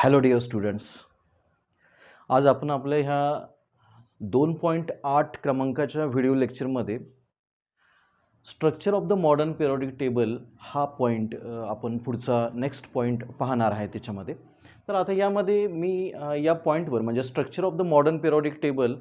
Hello dear students, आज आपण आपल्या ह्या 2.8 क्रमांकाच्या व्हिडिओ लेक्चरमध्ये structure of the modern periodic table हा पॉईंट आपण पुढचा नेक्स्ट पॉईंट पाहणार आहे त्याच्यामध्ये. तर आता यामध्ये मी या पॉईंटवर म्हणजे structure of the modern periodic table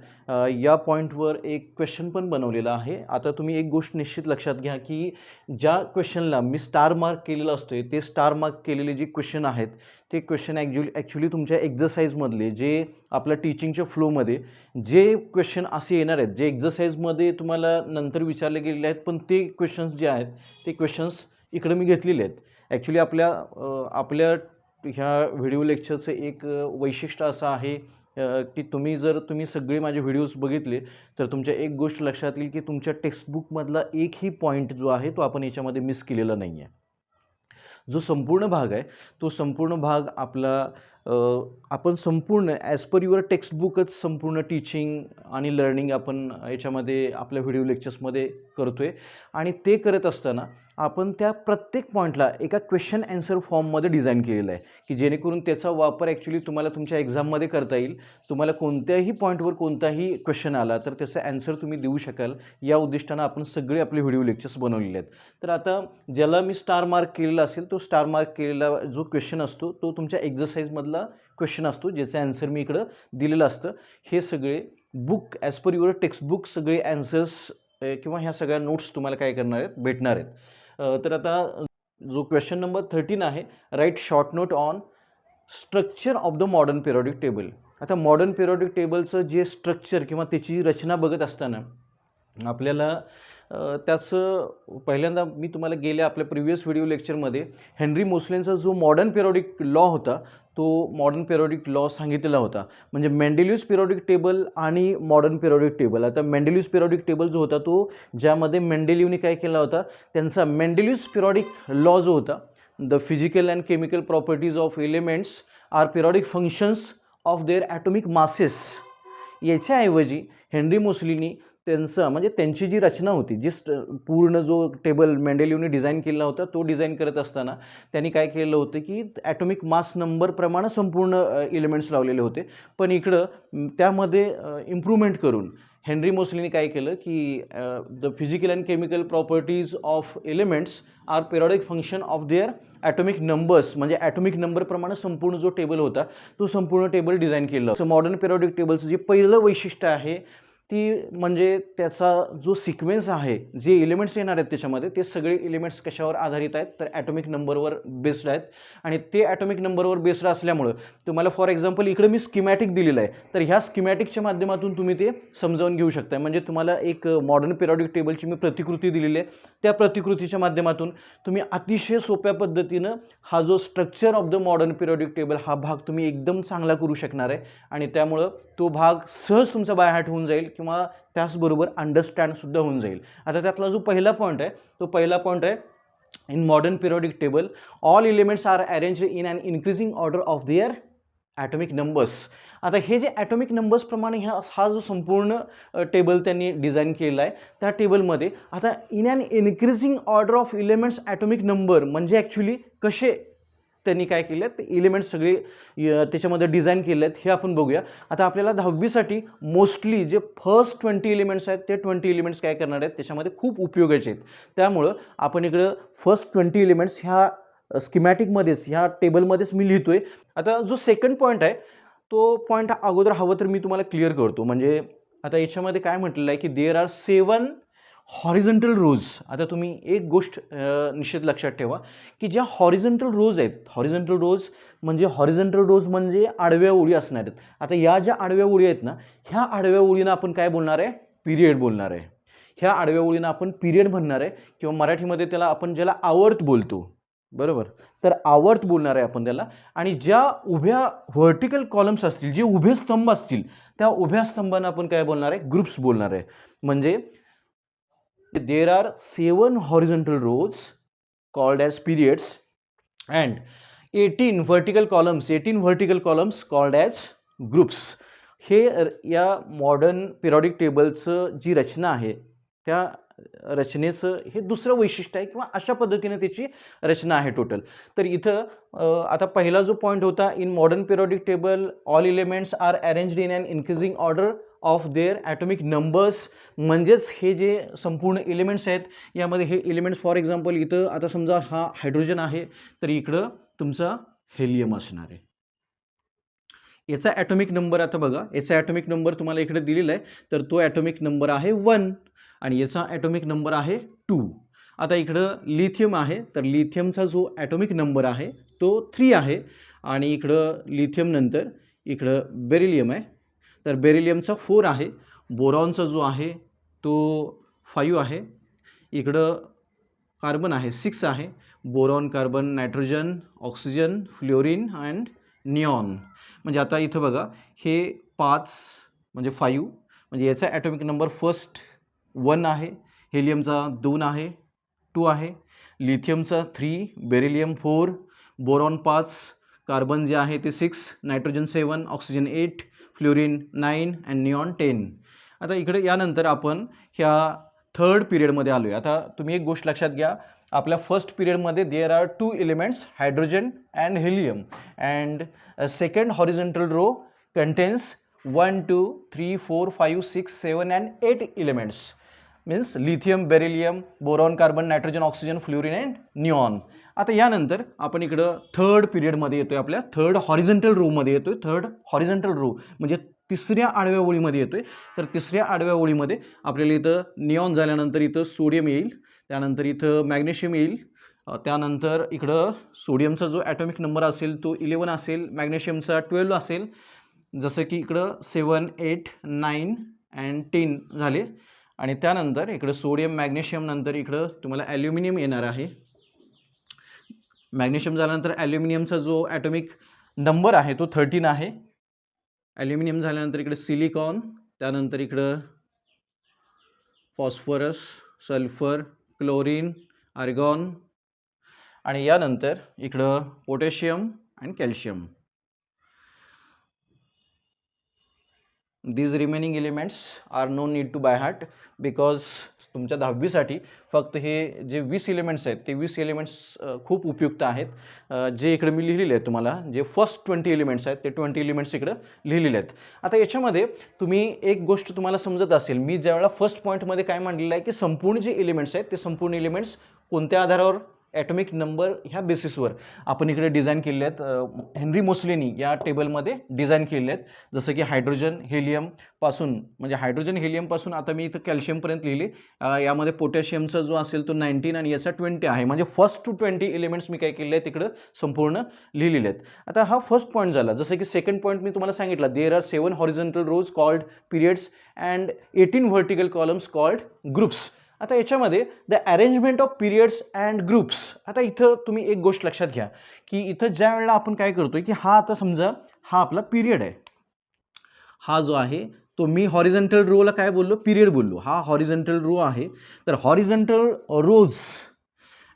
या पॉईंटवर एक क्वेश्चन पण बनवलेला आहे. आता तुम्ही एक गोष्ट निश्चित लक्षात घ्या की ज्या क्वेश्चनला मी स्टार मार्क केलेलं असतोय ते स्टार मार्क केलेले जे क्वेश्चन आहेत ते क्वेश्चन ॲक्च्युली तुमच्या एक्झरसाईजमधले जे आपल्या टीचिंगच्या फ्लोमध्ये जे क्वेश्चन असे येणार आहेत जे एक्झरसाईजमध्ये तुम्हाला नंतर विचारले गेलेले आहेत, पण ते क्वेश्चन्स जे आहेत ते क्वेश्चन्स इकडे मी घेतलेले आहेत. ॲक्च्युली आपल्या ह्या व्हिडिओ लेक्चरचं एक वैशिष्ट्य असं आहे की तुम्ही सगळे माझे व्हिडिओज बघितले तर तुमच्या एक गोष्ट लक्षात येईल की तुमच्या टेक्स्टबुकमधला एकही पॉईंट जो आहे तो आपण याच्यामध्ये मिस केलेला नाही आहे. जो संपूर्ण भाग आहे तो संपूर्ण भाग आपण संपूर्ण ॲज पर युअर टेक्स्टबुकच संपूर्ण टीचिंग आणि लर्निंग आपण याच्यामध्ये आपल्या व्हिडिओ लेक्चर्समध्ये करतो आहे. आणि ते करत असताना आपण त्या प्रत्येक पॉईंटला एका क्वेश्चन ॲन्सर फॉर्ममध्ये डिझाईन केलेलं आहे की जेणेकरून त्याचा वापर ॲक्च्युली तुम्हाला तुमच्या एक्झाममध्ये करता येईल. तुम्हाला कोणत्याही पॉईंटवर कोणताही क्वेश्चन आला तर त्याचा ॲन्सर तुम्ही देऊ शकाल या उद्दिष्टानं आपण सगळे आपले व्हिडिओ लेक्चर्स बनवलेले आहेत. तर आता ज्याला मी स्टार मार्क केलेला असेल तो स्टार मार्क केलेला जो क्वेश्चन असतो तो तुमच्या एक्झरसाईजमधला क्वेश्चन असतो ज्याचं ॲन्सर मी इकडं दिलेलं असतं. हे सगळे book as per your textbook सगळे ॲन्सर्स किंवा ह्या सगळ्या नोट्स तुम्हाला काय करणार आहेत भेटणार आहेत. तर आता जो क्वेश्चन नंबर 13 आहे, write short note on structure of the modern periodic table. आता मॉडर्न पिरियडिक टेबलचं जे स्ट्रक्चर किंवा त्याची रचना बघत असताना आपल्याला त्याचं पहिल्यांदा मी तुम्हाला गेल्या आपल्या प्रिव्हियस व्हिडिओ लेक्चरमध्ये हेनरी मोसलेंचा जो मॉडर्न पिरियडिक लॉ होता तो मॉडर्न पिरियडिक लॉ सांगितलेला होता. म्हणजे मेंडेलियस पिरियडिक टेबल आणि मॉडर्न पिरियडिक टेबल. आता मेंडेलियस पिरियडिक टेबल जो होता तो ज्यामध्ये मेंडेलिव्हने काय केला होता, त्यांचा मेंडेलियस पिरियडिक लॉ जो होता, the physical and chemical properties of elements are periodic functions of their atomic masses. याच्याऐवजी हेनरी मोसलीनी त्यांची जी रचना होती, पूर्ण जो टेबल मेंडेलिव्हने डिझाईन केला होता तो डिझाईन करत असताना त्यांनी काय केलं होतं की ॲटॉमिक मास नंबरप्रमाणे संपूर्ण एलिमेंट्स लावलेले होते. पण इकडं त्यामध्ये इम्प्रूव्हमेंट करून हेनरी मोसलीने काय केलं की the physical and chemical properties of elements are periodic function of their atomic numbers. म्हणजे ॲटॉमिक नंबरप्रमाणे संपूर्ण जो टेबल होता तो संपूर्ण टेबल डिझाईन केलं होतं. मॉडर्न पिरियडिक टेबलचं जे पहिलं वैशिष्ट्य आहे ती म्हणजे त्याचा जो सिक्वेन्स आहे, जे एलिमेंट्स येणार आहेत त्याच्यामध्ये ते सगळे एलिमेंट्स कशावर आधारित आहेत तर ॲटॉमिक नंबरवर बेस्ड आहेत. आणि ते ॲटॉमिक नंबरवर बेस्ड असल्यामुळं तुम्हाला फॉर एक्झाम्पल इकडे मी स्कीमॅटिक दिलेलं आहे, तर ह्या स्कीमॅटिकच्या माध्यमातून तुम्ही ते समजावून घेऊ शकता. म्हणजे तुम्हाला एक मॉडर्न पिरियडिक टेबलची मी प्रतिकृती दिलेली आहे, त्या प्रतिकृतीच्या माध्यमातून तुम्ही अतिशय सोप्या पद्धतीनं हा जो structure of the modern periodic table हा भाग तुम्ही एकदम चांगला करू शकणार आहे. आणि त्यामुळं तो भाग सहज तुमचा बाय हार्ट होऊन जाईल किंवा त्याचबरोबर अंडरस्टँडसुद्धा होऊन जाईल. आता त्यातला जो पहिला पॉईंट आहे तो पहिला पॉईंट आहे, in modern periodic table all elements are arranged in an increasing order of their atomic numbers. आता हे जे ॲटॉमिक नंबर्सप्रमाणे हा जो संपूर्ण टेबल त्यांनी डिझाईन केला आहे त्या टेबलमध्ये आता in an increasing order of elements atomic number म्हणजे ॲक्च्युली कसे त्यांनी काय केले आहेत ते एलिमेंट्स सगळे त्याच्यामध्ये डिझाईन केले आहेत हे आपण बघूया. आता आपल्याला 10वीसाठी मोस्टली जे फर्स्ट 20 एलिमेंट्स आहेत ते 20 एलिमेंट्स काय करणार आहेत त्याच्यामध्ये खूप उपयोगाचे आहेत. त्यामुळं आपण इकडं फर्स्ट 20 एलिमेंट्स ह्या स्कीमॅटिकमध्येच ह्या टेबलमध्येच मी लिहितोय. आता जो सेकंड पॉईंट आहे तो पॉईंट अगोदर हवं तर मी तुम्हाला क्लिअर करतो. म्हणजे आता याच्यामध्ये काय म्हटलेलं आहे की देअर आर 7 हॉरिझॉन्टल रोज. आता तुम्ही एक गोष्ट निश्चित लक्षात ठेवा की ज्या हॉरिझॉन्टल रोज आहेत, हॉरिझॉन्टल रोज म्हणजे आडव्या ओळी असणार आहेत. आता या ज्या आडव्या ओळी आहेत ना, ह्या आडव्या ओळीनं आपण काय बोलणार आहे, पिरियड बोलणार आहे. ह्या आडव्या ओळीनं आपण पिरियड म्हणणार आहे किंवा मराठीमध्ये ज्याला आवर्त बोलतो, बरोबर, तर आवर्त बोलणार आहे आपण त्याला. आणि ज्या उभ्या व्हर्टिकल कॉलम्स असतील, जे उभे स्तंभ असतील, त्या उभ्या स्तंभांना आपण काय बोलणार आहे, ग्रुप्स बोलणार आहे. म्हणजे there are 7 horizontal rows called as periods and 18 vertical columns called as groups. हे या मॉडर्न पिरियडिक टेबलचं जी रचना आहे त्या रचनेचं हे दुसरं वैशिष्ट्य आहे किंवा अशा पद्धतीने त्याची रचना आहे टोटल. तर इथं आता पहिला जो पॉईंट होता, in modern periodic table all elements are arranged in an increasing order of their atomic numbers. म्हणजेच हे जे संपूर्ण एलिमेंट्स आहेत यामध्ये हे एलिमेंट्स फॉर एक्झाम्पल इथं आता समजा हा हायड्रोजन आहे तर इकडं तुमचा हेलियम असणार आहे. याचा ॲटॉमिक नंबर आता बघा, याचा ॲटॉमिक नंबर तुम्हाला इकडे दिलेला आहे, तर तो ॲटॉमिक नंबर आहे 1 आणि याचा ॲटॉमिक नंबर आहे 2. आता इकडं लिथियम आहे तर लिथियमचा जो ॲटॉमिक नंबर आहे तो 3 आहे आणि इकडं लिथियम नंतर इकडं बेरिलियम आहे तर बेरिलियमचा 4 आहे. बोरॉनचा जो आहे तो 5 आहे. इकडं कार्बन आहे 6 आहे. Boron, carbon, nitrogen, oxygen, fluorine and neon. म्हणजे आता इथं बघा हे 5 म्हणजे 5 म्हणजे याचा ॲटॉमिक नंबर फर्स्ट 1 आहे, हेलियमचा 2 आहे, 2 आहे, लिथियमचा 3, बेरिलियम 4, बोरॉन 5, कार्बन जे आहे ते 6, nitrogen 7, oxygen 8, fluorine 9 and neon 10. आता इकडे यानंतर आपण ह्या थर्ड पिरियडमध्ये आलो आहे. आता तुम्ही एक गोष्ट लक्षात घ्या, आपल्या फर्स्ट पिरियडमध्ये there are 2 elements hydrogen and helium and second horizontal row contains 1, 2, 3, 4, 5, 6, 7 and 8 elements means lithium, beryllium, boron, carbon, nitrogen, oxygen, fluorine and neon. आता यानंतर आपण इकडं थर्ड पिरियडमध्ये येतोय, आपल्या थर्ड हॉरिझॉन्टल रोमध्ये येतोय. थर्ड हॉरिझॉन्टल रो म्हणजे तिसऱ्या आडव्या ओळीमध्ये येतोय. तर तिसऱ्या आडव्या ओळीमध्ये आपल्याला इथं निऑन झाल्यानंतर इथं सोडियम येईल, त्यानंतर इथं मॅग्नेशियम येईल, त्यानंतर इकडं सोडियमचा जो ॲटॉमिक नंबर असेल तो 11 असेल, मॅग्नेशियमचा 12 असेल, जसं की इकडं 7, 8, 9 अँड 10 झाले. आणि त्यानंतर इकडं सोडियम, मॅग्नेशियम नंतर इकडं तुम्हाला ॲल्युमिनियम येणार आहे. मॅग्नेशियम झाल्यानंतर ॲल्युमिनियमचा जो ॲटॉमिक नंबर आहे तो 13 आहे. ॲल्युमिनियम झाल्यानंतर इकडे सिलिकॉन, त्यानंतर इकडं फॉस्फरस, सल्फर, क्लोरीन, आर्गॉन आणि यानंतर इकडं potassium and calcium. These remaining elements are no need to by heart because तुमच्या 10वीसाठी फक्त हे जे 20 एलिमेंट्स आहेत ते 20 एलिमेंट्स खूप उपयुक्त आहेत. जे इकडे मी लिहिलेले आहेत तुम्हाला, जे फर्स्ट 20 एलिमेंट्स आहेत ते 20 एलिमेंट्स इकडे लिहिलेले आहेत. आता याच्यामध्ये तुम्ही एक गोष्ट तुम्हाला समजत असेल, मी ज्यावेळेला फर्स्ट पॉईंटमध्ये काय मांडलेलं आहे की संपूर्ण जे एलिमेंट्स आहेत ते संपूर्ण एलिमेंट्स कोणत्या आधारावर, ॲटॉमिक नंबर ह्या बेसिसवर आपण इकडे डिझाईन केले आहेत. हेनरी मोसलेनी या टेबलमध्ये डिझाईन केले आहेत. जसं की हायड्रोजन हेलियमपासून म्हणजे हायड्रोजन हेलियमपासून आता मी इथं कॅल्शियमपर्यंत लिहिले. यामध्ये पोटॅशियमचा जो असेल तो 19 आणि याचा 20 आहे. म्हणजे फर्स्ट टू 20 एलिमेंट्स मी काय केले आहेत तिकडं संपूर्ण लिहिलेले आहेत. आता हा फर्स्ट पॉईंट झाला. जसं की सेकंड पॉईंट मी तुम्हाला सांगितलं, there are 7 horizontal rows called periods and 18 vertical columns called groups. आता याच्यामध्ये the arrangement of periods and groups. आता इथं तुम्ही एक गोष्ट लक्षात घ्या की इथं ज्या वेळेला आपण काय करतोय की हा आता समजा हा आपला पिरियड आहे, हा जो आहे तो मी हॉरिझॉन्टल रोला काय बोललो, पिरियड बोललो. हा हॉरिझॉन्टल रो आहे. तर horizontal rows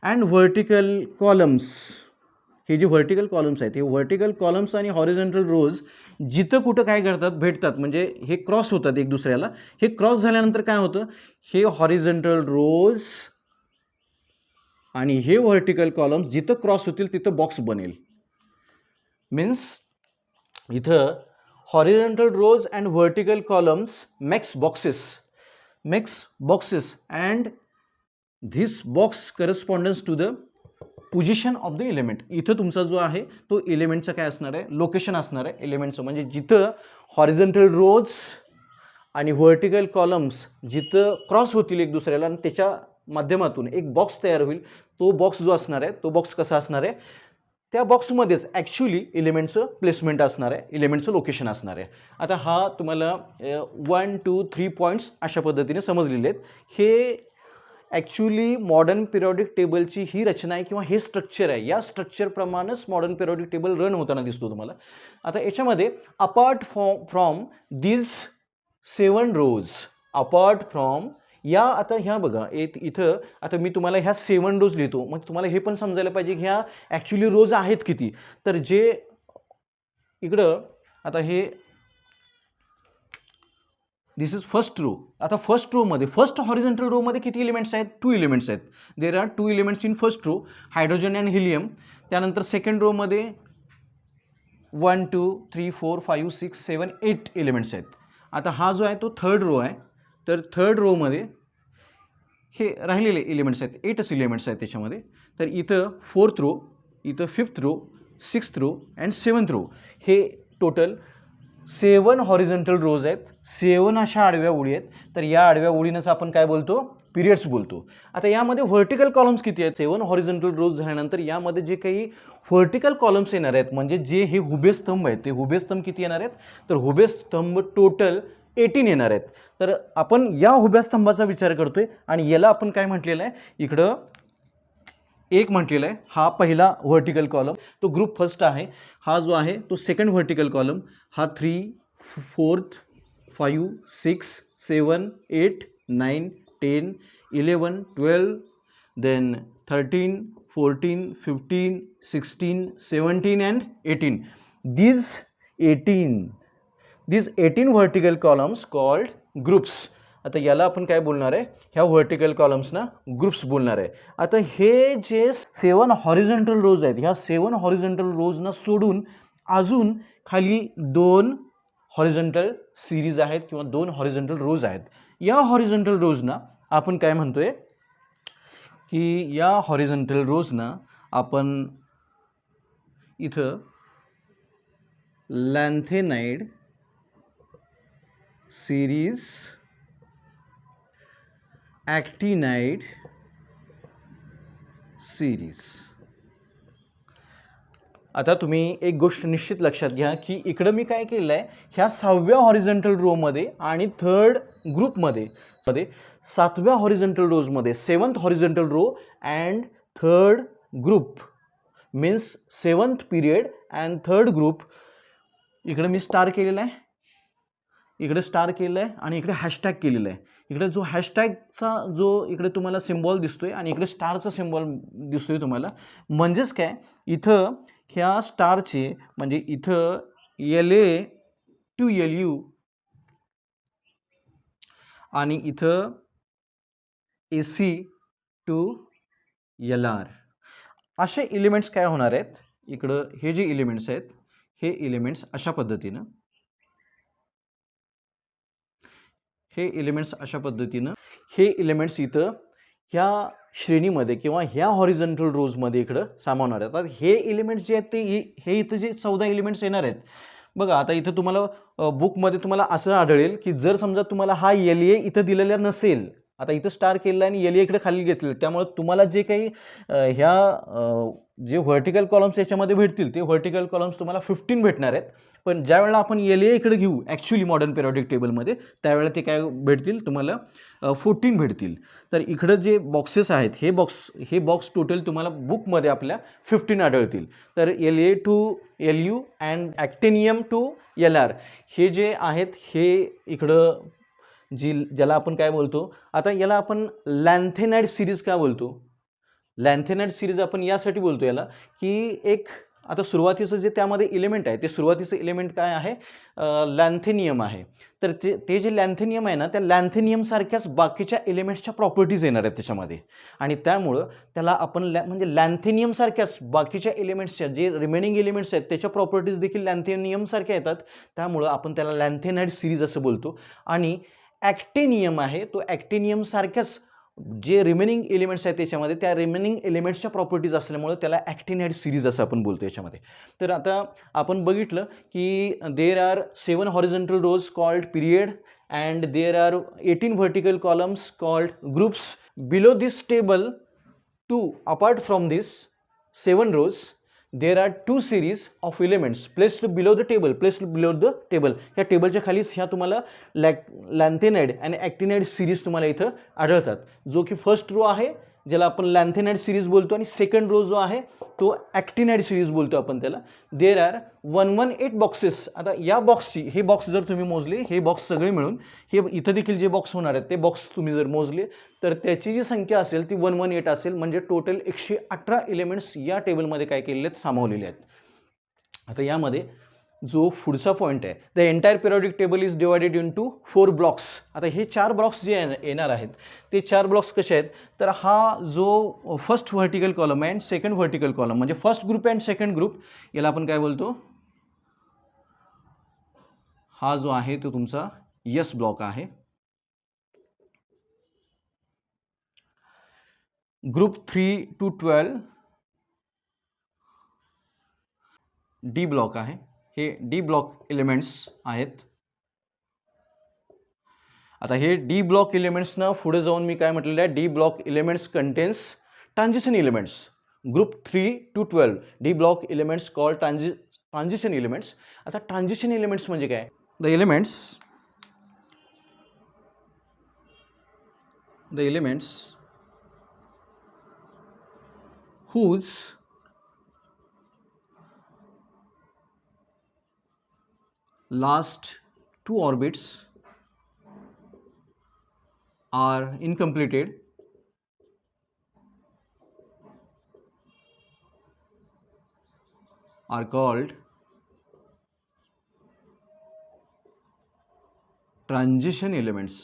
and vertical columns, हे जे व्हर्टिकल कॉलम्स आहेत हे व्हर्टिकल कॉलम्स आणि हॉरिझॉन्टल रोज जिथं कुठं काय करतात, भेटतात, म्हणजे हे क्रॉस होतात एक दुसऱ्याला. हे क्रॉस झाल्यानंतर काय होतं, हे हॉरिझॉन्टल रोज आणि हे व्हर्टिकल कॉलम्स जिथं क्रॉस होतील तिथं बॉक्स बनेल. मीन्स इथं horizontal rows and vertical columns makes boxes and this box correspondence to the position of the element. इथं तुमचा जो आहे तो एलिमेंटचं काय असणार आहे, लोकेशन असणार आहे एलिमेंटचं. म्हणजे जिथं हॉरिझॉन्टल रोज आणि व्हर्टिकल कॉलम्स जिथं क्रॉस होतील एक दुसऱ्याला आणि त्याच्या माध्यमातून एक बॉक्स तयार होईल, तो बॉक्स जो असणार आहे तो बॉक्स कसा असणार आहे, त्या बॉक्समध्येच ॲक्च्युली एलिमेंटचं प्लेसमेंट असणार आहे, एलिमेंटचं लोकेशन असणार आहे. आता हा तुम्हाला 1, 2, 3 पॉईंट्स अशा पद्धतीने समजलेले आहेत. हे ॲक्च्युली मॉडर्न पिरियॉडिक टेबलची ही रचना आहे किंवा हे स्ट्रक्चर आहे. या स्ट्रक्चरप्रमाणेच मॉडर्न पिरियॉडिक टेबल रन होताना दिसतो तुम्हाला. आता याच्यामध्ये apart from these 7 rows, apart from या, आता ह्या बघा इथं आता मी तुम्हाला ह्या 7 रोज लिहितो, मग तुम्हाला हे पण समजायला पाहिजे की ह्या ॲक्च्युली रोज आहेत किती. तर जे इकडं आता हे दिस इज फर्स्ट रो. आता फर्स्ट रोमध्ये, फर्स्ट हॉरिझॉन्टल रोमध्ये किती एलिमेंट्स आहेत? 2 एलिमेंट्स आहेत. There are 2 elements in first row, hydrogen and helium. त्यानंतर सेकंड रोमध्ये 1 2 3 4 5 6 7 8 एलिमेंट्स आहेत. आता हा जो आहे तो थर्ड रो आहे. तर थर्ड रोमध्ये हे राहिलेले एलिमेंट्स आहेत, 8च एलिमेंट्स आहेत त्याच्यामध्ये. तर इथं फोर्थ रो, इथं fifth row, sixth row and seventh row, हे टोटल 7 हॉरिझॉन्टल रोज आहेत. 7 अशा आडव्या ओळी आहेत. तर या आडव्या ओळीनंच आपण काय बोलतो? पिरियड्स बोलतो. आता यामध्ये व्हर्टिकल कॉलम्स किती आहेत? 7 हॉरिझॉन्टल रोज झाल्यानंतर यामध्ये जे काही व्हर्टिकल कॉलम्स येणार आहेत, म्हणजे जे हे हुबे स्तंभ आहेत, ते हुबे स्तंभ किती येणार आहेत? तर हुबे स्तंभ टोटल 18 येणार आहेत. तर आपण या हुब्या स्तंभाचा विचार करतोय आणि याला आपण काय म्हटलेलं आहे? इकडं एक म्हटलेलं आहे. हा पहिला व्हर्टिकल कॉलम, तो ग्रुप फर्स्ट आहे. हा जो आहे तो सेकंड व्हर्टिकल कॉलम. हा 3 4 5 6 7 8 9 10 11 12 then 13 14 15 16 17 and 18. These 18 vertical columns called groups. आता याला आपण काय बोलणार आहे? ह्या व्हर्टिकल कॉलम्सना ग्रुप्स बोलणार आहे. आता हे जे 7 हॉरिझॉन्टल रोज आहेत, ह्या 7 हॉरिझॉन्टल रोजना सोडून अजून खाली 2 हॉरिझॉन्टल सिरीज आहेत किंवा 2 हॉरिझॉन्टल रोज आहेत. या हॉरिझॉन्टल रोजना आपण काय म्हणतोय की या हॉरिझॉन्टल रोजना आपण इथं लॅन्थेनाइड सिरीज, ॲक्टिनाइड सिरीज. आता तुम्ही एक गोष्ट निश्चित लक्षात घ्या की इकडं मी काय केलं आहे, ह्या 6व्या हॉरिझॉन्टल रोमध्ये आणि थर्ड ग्रुपमध्ये 7व्या हॉरिझॉन्टल रोजमध्ये 7th horizontal row and third group means 7th period and third group. इकडे मी स्टार केलेला आहे, इकडे स्टार केलेलं आहे आणि इकडे हॅशटॅग केलेलं आहे. इकडे जो हॅशटॅगचा जो इकडे तुम्हाला सिम्बॉल दिसतोय आणि इकडे स्टारचा सिम्बॉल दिसतोय तुम्हाला, म्हणजेच काय, इथं ह्या स्टारचे म्हणजे इथं LA to LU आणि इथं AC to LR असे एलिमेंट्स काय होणार आहेत? इकडं हे जे एलिमेंट्स आहेत, हे एलिमेंट्स अशा पद्धतीनं, हे एलिमेंट्स इथं ह्या श्रेणीमध्ये किंवा ह्या हॉरिझॉन्टल रोजमध्ये इकडं सामावणार आहेत. आता हे एलिमेंट्स जे आहेत ते हे इथं जे 14 एलिमेंट्स येणार आहेत बघा. आता इथं तुम्हाला बुकमध्ये तुम्हाला असं आढळेल की जर समजा तुम्हाला हा LA इथं दिलेला नसेल, आता इथं स्टार केलेला आणि LA इकडे खाली घेतलेलं, त्यामुळे तुम्हाला जे काही जे व्हर्टिकल कॉलम्स याच्यामध्ये भेटतील ते व्हर्टिकल कॉलम्स तुम्हाला 15 भेटणार आहेत. पण ज्या वेळेला आपण LA इकडे घेऊ ॲक्च्युली मॉडर्न पिरियॉडिक टेबलमध्ये, त्यावेळेला ते काय भेटतील तुम्हाला? 14 भेटतील. तर इकडं जे बॉक्सेस आहेत, हे बॉक्स टोटल तुम्हाला बुकमध्ये आपल्या 15 आढळतील. तर LA to LU and actinium to LR हे जे आहेत, हे इकडं ज्याला आपण काय बोलतो, आता याला आपण लॅन्थेनाइड सिरीज का बोलतो? लॅन्थेनाइड सिरीज आपण यासाठी बोलतो याला की एक, आता सुरुवातीचं जे त्यामध्ये एलिमेंट आहे ते सुरुवातीचं एलिमेंट काय आहे? लॅन्थेनियम आहे. तर ते जे लॅन्थेनियम आहे ना, त्या लॅन्थेनियमसारख्याच बाकीच्या एलिमेंट्सच्या प्रॉपर्टीज येणार आहेत त्याच्यामध्ये आणि त्यामुळं त्याला आपण म्हणजे लॅन्थेनियमसारख्याच बाकीच्या एलिमेंट्सच्या जे रिमेनिंग एलिमेंट्स आहेत त्याच्या प्रॉपर्टीज देखील लॅन्थेनियमसारख्या येतात. त्यामुळं आपण त्याला लॅन्थेनाइड सिरीज असं बोलतो. आणि ॲक्टिनियम आहे, तो ॲक्टिनियमसारख्याच जे रिमेनिंग एलिमेंट्स आहेत त्याच्यामध्ये त्या रिमेनिंग एलिमेंट्सच्या प्रॉपर्टीज असल्यामुळे त्याला ॲक्टिनाइड सिरीज असं आपण बोलतो याच्यामध्ये. तर आता आपण बघितलं की there are 7 horizontal rows called period and there are 18 vertical columns called groups. Below this table apart from this 7 rows there are 2 series of elements placed below the table. ह्या टेबलच्या खालीच ह्या तुम्हाला लॅन्थेनाइड आणि ॲक्टिनाइड सिरीज तुम्हाला इथं आढळतात. जो की फर्स्ट रो आहे ज्याला आपण लॅन्थेनाइड सिरीज बोलतो आणि सेकंड रो जो आहे तो ॲक्टिनाइड सिरीज बोलतो आपण त्याला. देर आर 118 बॉक्सेस. आता या बॉक्सची, हे बॉक्स जर तुम्ही मोजले, हे बॉक्स सगळे मिळून, हे इथं देखील जे बॉक्स होणार आहेत ते बॉक्स तुम्ही जर मोजले तर त्याची जी संख्या असेल ती 118 असेल. म्हणजे टोटल 118 एलिमेंट्स या टेबलमध्ये काय केलेले आहेत? सामावलेले आहेत. आता यामध्ये जो पुढचा पॉईंट आहे, the entire periodic table is divided into 4 blocks. आता हे 4 ब्लॉक्स जे येणार आहेत ते 4 ब्लॉक्स कसे आहेत, तर हा जो फर्स्ट व्हर्टिकल कॉलम आहे अँड सेकंड व्हर्टिकल कॉलम म्हणजे first group and second group, याला आपण काय बोलतो, हा जो आहे तो तुमचा यस ब्लॉक आहे. ग्रुप 3 to 12 डी ब्लॉक आहे. हे डी ब्लॉक एलिमेंट्स आहेत. आता हे डी ब्लॉक एलिमेंट्सना पुढे जाऊन मी काय म्हटलेलं आहे, D block elements contains transition elements. Group 3 to 12 D block elements call transition elements. आता ट्रान्झिशन एलिमेंट्स म्हणजे काय, the elements whose last 2 orbits are incompleted are called transition elements.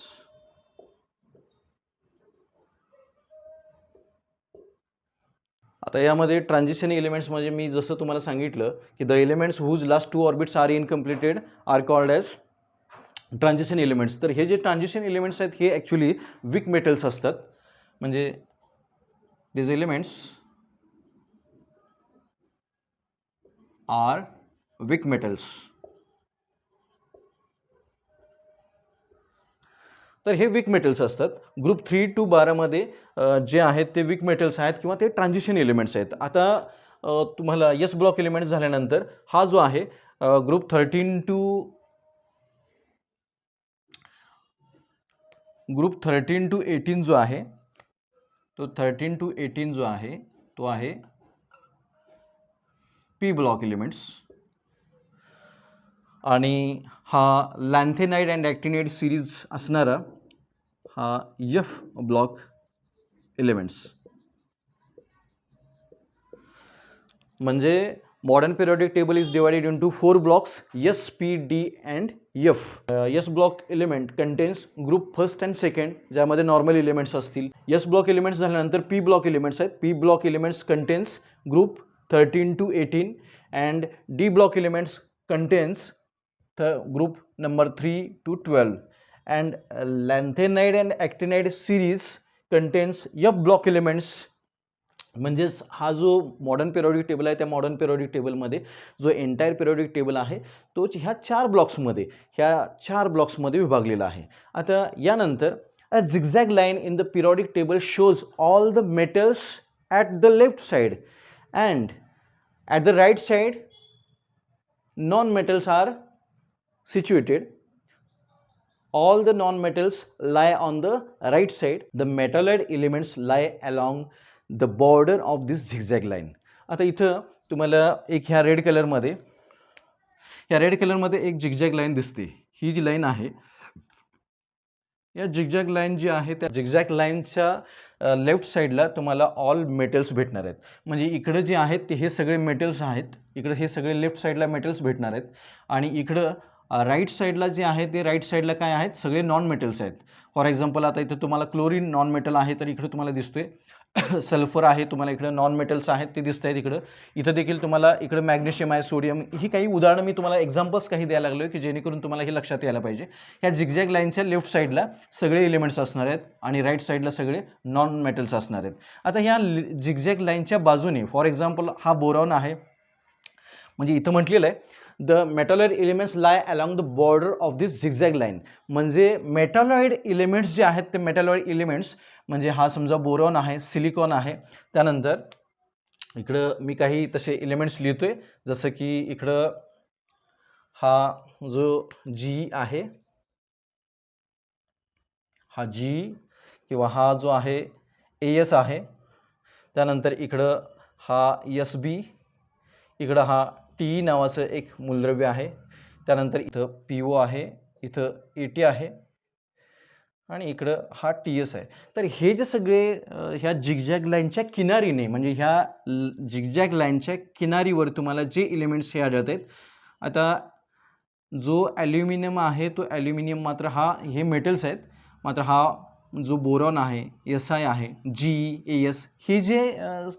आता यामध्ये ट्रान्झिशन एलिमेंट्स म्हणजे मी जसं तुम्हाला सांगितलं की the elements whose last 2 orbits are incompleted are called as transition elements. तर हे जे ट्रान्झिशन एलिमेंट्स आहेत हे ॲक्च्युली वीक मेटल्स असतात. म्हणजे दिस एलिमेंट्स आर वीक मेटल्स. तर हे वीक मेटल्स असतात. ग्रुप 3 to 12 मध्ये जे आहेत ते वीक मेटल्स आहेत किंवा ते ट्रान्झिशन एलिमेंट्स आहेत. आता तुम्हाला यस ब्लॉक एलिमेंट्स झाल्यानंतर हा जो आहे ग्रुप 13 to 18 जो आहे तो 13 to 18 जो आहे तो आहे पी ब्लॉक एलिमेंट्स. आणि हा लॅन्थेनाइड अँड ॲक्टिनाइड सिरीज असणारा हा एफ ब्लॉक एलिमेंट्स. म्हणजे modern periodic table is divided into 4 blocks S, P, D and F. S block element contains group first and second ज्यामध्ये नॉर्मल एलिमेंट्स असतील. एस ब्लॉक एलिमेंट्स झाल्यानंतर P block elements आहेत. P block elements contains group 13 to 18 and D block elements contains group number 3 to 12 and lanthanide and actinide series contains F block elements. म्हणजेच हा जो modern periodic table आहे त्या modern periodic टेबलमध्ये जो entire periodic table आहे तो ह्या 4 ब्लॉक्समध्ये विभागलेला आहे. आता यानंतर a zigzag line in the periodic table shows all the metals at the left side and at the right side non metals are situated. All the non-metals lie on the right side. The metalloid elements lie along the border of this zigzag line. आता इथं तुम्हाला एक ह्या red कलरमध्ये एक zigzag line दिसते. ही जी line आहे या झिगझॅग लाईन जी आहे त्या झिगझॅग लाईनच्या लेफ्ट साईडला तुम्हाला ऑल मेटल्स भेटणार आहेत. म्हणजे इकडे जे आहेत ते हे सगळे मेटल्स आहेत. इकडे हे सगळे लेफ्ट साईडला मेटल्स भेटणार आहेत आणि इकडं राईट साईडला जे आहे ते राईट साईडला काय आहेत सगळे नॉन मेटल्स आहेत. फॉर एक्झाम्पल आता इथं तुम्हाला क्लोरीन नॉन मेटल आहे तर इकडे तुम्हाला दिसतोय. सल्फर आहे तुम्हाला इकडे नॉन मेटल्स आहेत ते दिसत आहेत इकडं. इथं देखील तुम्हाला इकडे मॅग्नेशियम आहे, सोडियम. ही काही उदाहरणं मी तुम्हाला एक्झाम्पल्स काही द्यायला लागलो की जेणेकरून तुम्हाला हे लक्षात यायला पाहिजे. ह्या झिगझॅग लाईनच्या लेफ्ट साईडला सगळे एलिमेंट्स असणार आहेत आणि राईट साईडला सगळे नॉन मेटल्स असणार आहेत. आता ह्या झिगझॅग लाईनच्या बाजूने फॉर एक्झाम्पल हा बोरॉन आहे. म्हणजे इथं म्हटलेलं आहे the metalloid elements lie along the border of this zigzag line. म्हणजे मेटॉलॉइड एलिमेंट्स जे आहेत ते मेटॉलॉइड एलिमेंट्स म्हणजे हा समजा बोरॉन आहे, सिलिकॉन आहे. त्यानंतर इकडं मी काही तसे एलिमेंट्स लिहितोय जसं की इकडं हा जो जी आहे हा जी किंवा हा जो आहे एस आहे. त्यानंतर इकडं हा एस बी, इकडं हा टी नावाचं एक मूलद्रव्य आहे. त्यानंतर इथं पी ओ आहे, इथं ए टी आहे आणि इकडं हा टी एस आहे. तर हे जे सगळे ह्या झिगझॅग लाईनच्या किनारीने म्हणजे ह्या झिगझॅग लाईनच्या किनारीवर तुम्हाला जे एलिमेंट्स हे आढळत आहेत आता जो ॲल्युमिनियम आहे तो ॲल्युमिनियम मात्र हे मेटल्स आहेत, मात्र हा जो बोरॉन आहे, SI आहे, GeAs हे जे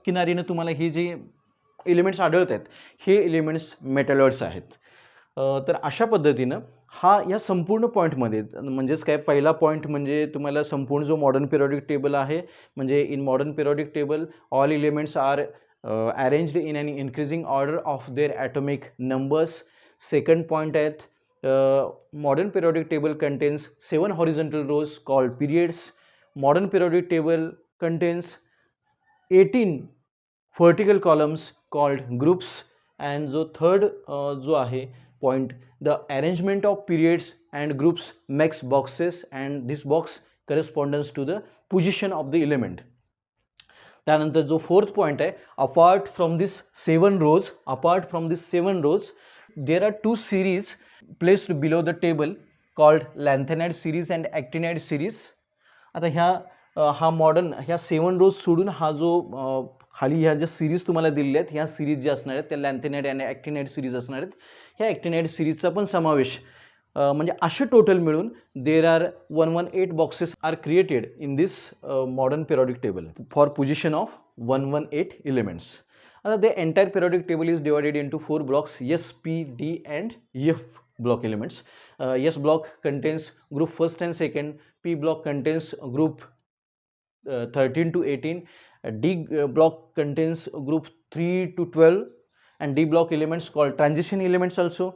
किनारीनं तुम्हाला हे जे एलिमेंट्स आढळत आहेत हे एलिमेंट्स मेटलॉइड्स आहेत. तर अशा पद्धतीनं या संपूर्ण पॉईंटमध्ये म्हणजेच काय पहिला पॉईंट म्हणजे तुम्हाला संपूर्ण जो मॉडर्न पिरियॉडिक टेबल आहे म्हणजे in modern periodic table all elements are arranged in an increasing order of their atomic numbers. Second point at modern periodic table contains 7 horizontal rows called periods. Modern periodic table contains 18 vertical columns called groups. And जो third जो आहे point, the arrangement of periods and groups makes boxes and this box corresponds to the position of the element. त्यानंतर जो fourth point आहे, apart from this 7 rows there are 2 series placed below the table called lanthanide series and actinide series. आता हा modern 7 rows सोडून हा जो खाली ह्या ज्या सिरीज तुम्हाला दिलेल्या आहेत ह्या सिरीज ज्या असणार आहेत त्या लॅन्थेनाइड आणि ॲक्टिनाइड सिरीज असणार आहेत. ह्या ॲक्टिनाइड सिरीजचा पण समावेश म्हणजे असे टोटल मिळून there are 118 boxes are created in this modern periodic table for position of 118 elements. Now the entire periodic table is divided into 4 blocks, S, P, D and F block elements. S block contains group first and second, P block contains group 13 to 18, D block contains group 3 to 12 and D block elements called transition elements also.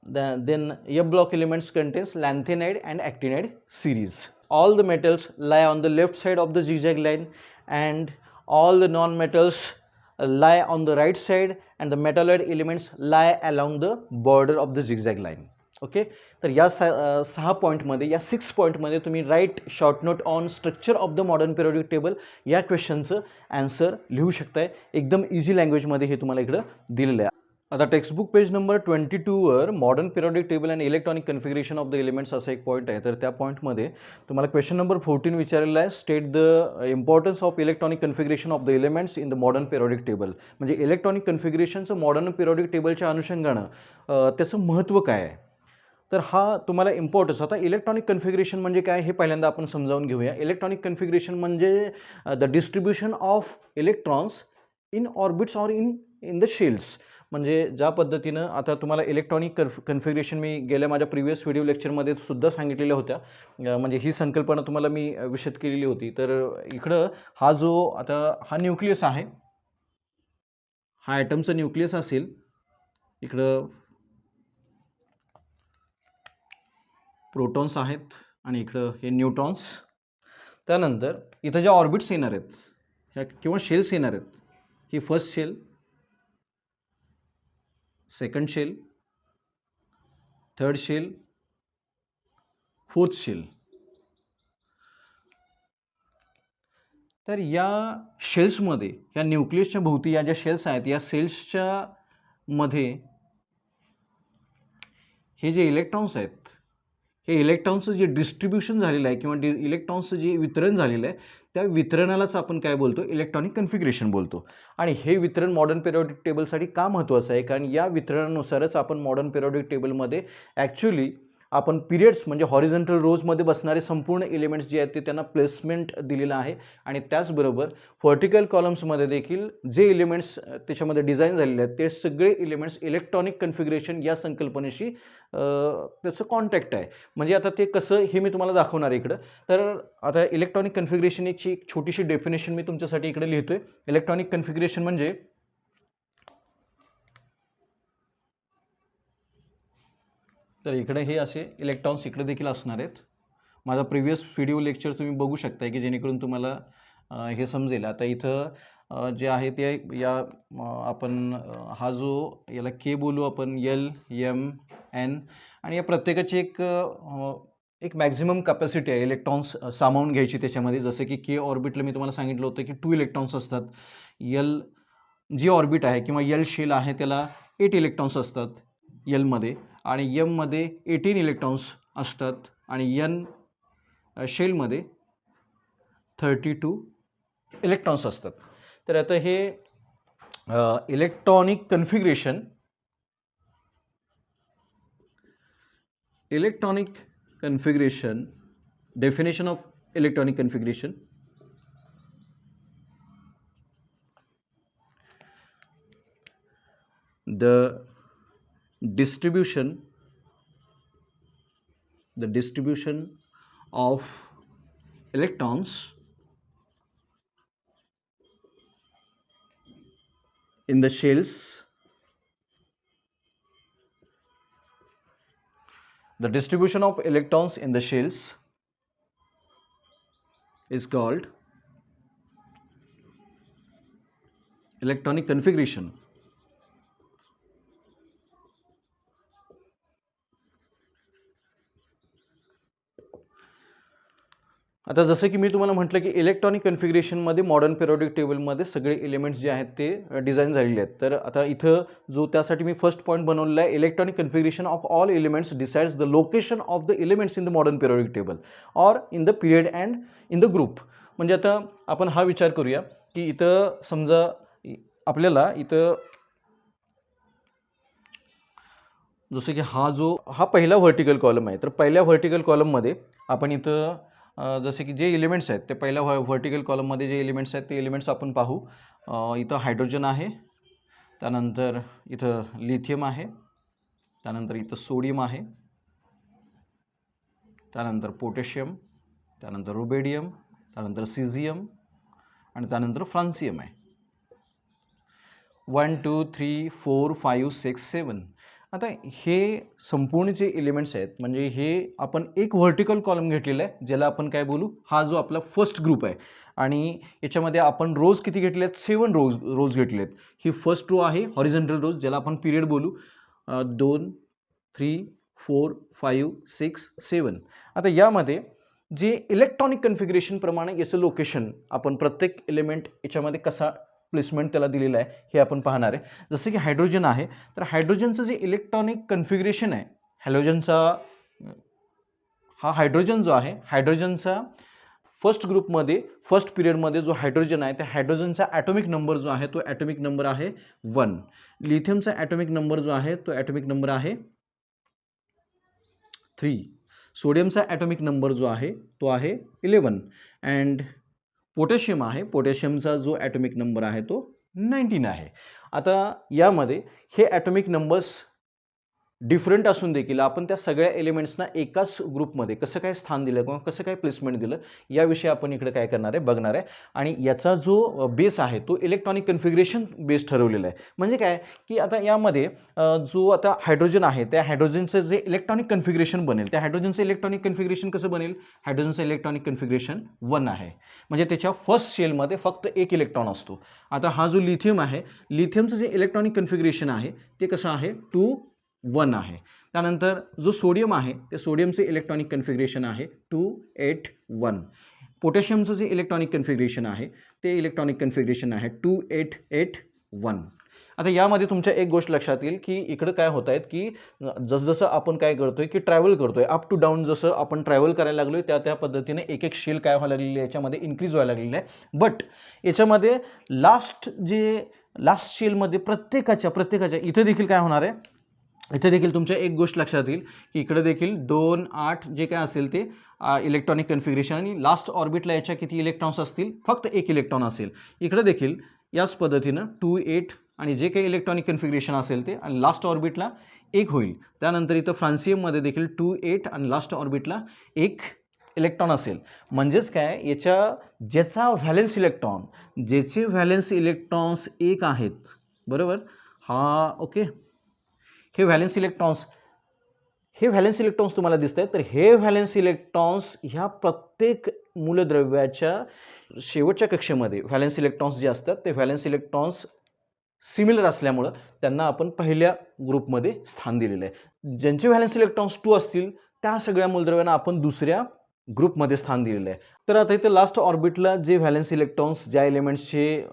Then F block elements contains lanthanide and actinide series. All the metals lie on the left side of the zigzag line and all the non-metals lie on the right side and the metalloid elements lie along the border of the zigzag line. Okay, तर या 6 पॉईंटमध्ये या 6 पॉईंटमध्ये तुम्ही write short note on structure of the modern periodic table या क्वेश्चनचं answer लिहू शकताय. एकदम इझी लँग्वेजमध्ये हे तुम्हाला इकडं दिलेलं आहे. आता टेक्स्टबुक पेज नंबर 22वर modern periodic table and electronic configuration of the elements असा एक पॉईंट आहे. तर त्या पॉईंटमध्ये तुम्हाला क्वेश्चन नंबर 14 विचारलेला आहे, state the importance of electronic configuration of the elements in the modern periodic table. म्हणजे इलेक्ट्रॉनिक कन्फिगरेशनचं मॉडर्न पिरियॉडिक टेबलच्या अनुषंगानं त्याचं महत्त्व काय आहे. तर तुम्हाला इम्पॉर्टन्स. आता इलेक्ट्रॉनिक कन्फिगरेशन म्हणजे काय हे पहिल्यांदा आपण समजावून घेऊया. इलेक्ट्रॉनिक कन्फिगरेशन म्हणजे the distribution of electrons in orbits or in the shells. म्हणजे ज्या पद्धतीनं आता तुम्हाला इलेक्ट्रॉनिक कन्फिगरेशन मी गेल्या माझ्या प्रिव्हियस व्हिडिओ लेक्चरमध्ये सुद्धा सांगितलेल्या होत्या. म्हणजे ही संकल्पना तुम्हाला मी विशद केलेली होती. तर इकडं हा न्यूक्लियस आहे, हा ॲटमचं न्यूक्लियस असेल. इकडं प्रोटॉन्स आहेत आणि इकडं हे न्यूट्रॉन्स. त्यानंतर इथं ज्या ऑर्बिट्स येणार आहेत ह्या किंवा शेल्स येणार आहेत, ही first shell, second shell, third shell, fourth shell. तर या शेल्समध्ये या न्यूक्लियसच्या भोवती या ज्या शेल्स आहेत या शेल्सच्या मध्ये हे जे इलेक्ट्रॉन्स आहेत हे इलेक्ट्रॉन्सचं जे डिस्ट्रीब्युशन झालेलं आहे किंवा इलेक्ट्रॉन्सचं जे वितरण झालेलं आहे त्या वितरणालाच आपण काय बोलतो, इलेक्ट्रॉनिक कन्फिगरेशन बोलतो. आणि हे वितरण मॉडर्न पिरियॉडिक टेबलसाठी का महत्त्वाचं आहे, कारण या वितरणानुसारच आपण मॉडर्न पिरियॉडिक टेबलमध्ये ॲक्च्युली आपण पिरियड्स म्हणजे हॉरिझॉन्टल रोजमध्ये बसणारे संपूर्ण एलिमेंट्स जे आहेत ते त्यांना प्लेसमेंट दिलेलं आहे. आणि त्याचबरोबर व्हर्टिकल कॉलम्समध्ये देखील जे एलिमेंट्स त्याच्यामध्ये डिझाईन झालेले आहेत ते सगळे एलिमेंट्स इलेक्ट्रॉनिक कन्फिगरेशन या संकल्पनेशी त्याचं कॉन्टॅक्ट आहे. म्हणजे आता ते कसं हे मी तुम्हाला दाखवणार आहे इकडं. तर आता इलेक्ट्रॉनिक कन्फिगरेशनची एक छोटीशी डेफिनेशन मी तुमच्यासाठी इकडे लिहितो आहे. इलेक्ट्रॉनिक कन्फिगरेशन म्हणजे तर इकडे हे असे इलेक्ट्रॉन्स इकडे देखील असणार आहेत. माझा प्रिव्हियस व्हिडिओ लेक्चर तुम्ही बघू शकता की जेणेकरून तुम्हाला हे समजेल. आता इथं जे आहे ते आपण हा जो याला के बोलू आपण, L, M, N आणि या प्रत्येकाची एक मॅक्झिमम कॅपॅसिटी आहे इलेक्ट्रॉन्स सामावून घ्यायची त्याच्यामध्ये. जसं की के ऑर्बिटला मी तुम्हाला सांगितलं होतं की 2 इलेक्ट्रॉन्स असतात. L जी ऑर्बिट आहे किंवा L शेल आहे त्याला 8 इलेक्ट्रॉन्स असतात Lमध्ये आणि Mमध्ये 18 इलेक्ट्रॉन्स असतात आणि N शेलमध्ये 32 इलेक्ट्रॉन्स असतात. तर आता हे electronic configuration electronic configuration, definition of electronic configuration. The distribution of electrons in the shells. The distribution of electrons in the shells is called electronic configuration. आता जसं की मी तुम्हाला म्हटलं की इलेक्ट्रॉनिक कन्फिगरेशनमध्ये मॉडर्न पिरियोडिक टेबलमध्ये सगळे एलिमेंट्स जे आहेत ते डिझाईन झालेले आहेत. तर आता इथं जो त्यासाठी मी फर्स्ट पॉईंट बनवलेला आहे, electronic configuration of all elements decides the location of the elements in the modern periodic table or in the period and in the group. म्हणजे आता आपण हा विचार करूया की इथं समजा आपल्याला इथं जसं की हा पहिला व्हर्टिकल कॉलम आहे. तर पहिल्या व्हर्टिकल कॉलममध्ये आपण इथं जसे की जे एलिमेंट्स आहेत ते पहिल्या व्हर्टिकल कॉलममध्ये जे एलिमेंट्स आहेत ते एलिमेंट्स आपण पाहू. इथं हायड्रोजन आहे, त्यानंतर इथं लिथियम आहे, त्यानंतर इथं सोडियम आहे, त्यानंतर पोटॅशियम, त्यानंतर रुबेडियम, त्यानंतर सिझियम आणि त्यानंतर फ्रान्सियम आहे. 1 2 3 4 5 6 7. आता हे संपूर्ण जे एलिमेंट्स आहेत म्हणजे हे आपण एक व्हर्टिकल कॉलम घेतलेला आहे ज्याला आपण काय बोलू, हा जो आपला फर्स्ट ग्रुप आहे आणि याच्यामध्ये आपण रोज किती घेतले आहेत, 7 रोज घेतले आहेत. ही फर्स्ट रो आहे हॉरिझॉन्टल रोज ज्याला आपण पिरियड बोलू. 2 3 4 5 6 7. आता यामध्ये जे इलेक्ट्रॉनिक कन्फिगरेशन प्रमाणे याचं लोकेशन आपण प्रत्येक एलिमेंट याच्यामध्ये कसा प्लेसमेंट त्याला दिलेलं आहे हे आपण पाहणार आहे. जसं की हायड्रोजन आहे, तर हायड्रोजनचं जे इलेक्ट्रॉनिक कन्फिगरेशन आहे हा हायड्रोजन जो आहे हायड्रोजनचा फर्स्ट ग्रुपमध्ये फर्स्ट पिरियडमध्ये जो हायड्रोजन आहे त्या हायड्रोजनचा ॲटॉमिक नंबर जो आहे तो ॲटॉमिक नंबर आहे 1. लिथियमचा ॲटॉमिक नंबर जो आहे तो ॲटॉमिक नंबर आहे 3. सोडियमचा ॲटॉमिक नंबर जो आहे तो आहे 11. अँड पोटॅशियम आहे, पोटॅशियमचा जो ॲटॉमिक नंबर आहे तो 19 आहे. आता यामध्ये हे ॲटॉमिक नंबर्स डिफरंट असून देखील आपण त्या सगळ्या एलिमेंट्सना एकाच ग्रुपमध्ये कसं काय स्थान दिलं किंवा कसं काय प्लेसमेंट दिलं याविषयी आपण इकडे काय करणार आहे बघणार आहे. आणि याचा जो बेस आहे तो इलेक्ट्रॉनिक कन्फिगरेशन बेस ठरवलेला आहे. म्हणजे काय की आता यामध्ये जो आता हायड्रोजन आहे त्या हायड्रोजनचं जे इलेक्ट्रॉनिक कन्फिगरेशन बनेल त्या हायड्रोजनचं इलेक्ट्रॉनिक कन्फिगरेशन कसं बनेल, हायड्रोजनचं इलेक्ट्रॉनिक कन्फिगरेशन 1 आहे. म्हणजे त्याच्या फर्स्ट शेलमध्ये फक्त एक इलेक्ट्रॉन असतो. आता हा जो लिथियम आहे, लिथियमचं जे इलेक्ट्रॉनिक कन्फिगरेशन आहे ते कसं आहे 2 1 आहे. त्यानंतर जो सोडियम आहे ते सोडियमचे इलेक्ट्रॉनिक कन्फिगरेशन आहे 2 8 1. पोटॅशियमचं जे इलेक्ट्रॉनिक कन्फिगरेशन आहे ते इलेक्ट्रॉनिक कन्फिगरेशन आहे 2 8 8 1. आता यामध्ये तुमच्या एक गोष्ट लक्षात येईल की इकडं काय होत आहेत की जसं आपण काय करतोय की ट्रॅव्हल करतोय अप टू डाऊन, जसं आपण ट्रॅव्हल करायला लागलोय त्या पद्धतीने एक एक शेल काय व्हायला लागलेली आहे याच्यामध्ये इन्क्रीज व्हायला लागलेली आहे. बट याच्यामध्ये लास्ट शेलमध्ये प्रत्येकाच्या इथे देखील काय होणार आहे, इथे देखील तुमच्या एक गोष्ट लक्षात येईल की इकडे देखील 2 8 जे काय असेल ते इलेक्ट्रॉनिक कन्फिगरेशन आणि लास्ट ऑर्बिटला याच्या किती इलेक्ट्रॉन्स असतील, फक्त एक इलेक्ट्रॉन असेल. इकडे देखील याच पद्धतीनं 2 8 आणि जे काही इलेक्ट्रॉनिक कन्फिगरेशन असेल ते आणि लास्ट ऑर्बिटला 1 होईल. त्यानंतर इथं फ्रान्सियममध्ये देखील 2 8 आणि लास्ट ऑर्बिटला 1 इलेक्ट्रॉन असेल. म्हणजेच काय ज्याचे व्हॅलेन्स इलेक्ट्रॉन्स 1 आहेत बरोबर, हा ओके. हे व्हॅलेन्स इलेक्ट्रॉन्स तुम्हाला दिसत आहेत. तर हे व्हॅलेन्स इलेक्ट्रॉन्स ह्या प्रत्येक मूलद्रव्याच्या शेवटच्या कक्षेमध्ये व्हॅलेन्स इलेक्ट्रॉन्स जे असतात ते व्हॅलेन्स इलेक्ट्रॉन्स सिमिलर असल्यामुळं त्यांना आपण पहिल्या ग्रुपमध्ये स्थान दिलेलं आहे. ज्यांचे व्हॅलेन्स इलेक्ट्रॉन्स 2 असतील त्या सगळ्या मूलद्रव्यांना आपण दुसऱ्या ग्रुपमध्ये स्थान दिलेलं आहे. तर आता इथे लास्ट ऑर्बिटला जे व्हॅलेन्स इलेक्ट्रॉन्स ज्या एलिमेंट्सचे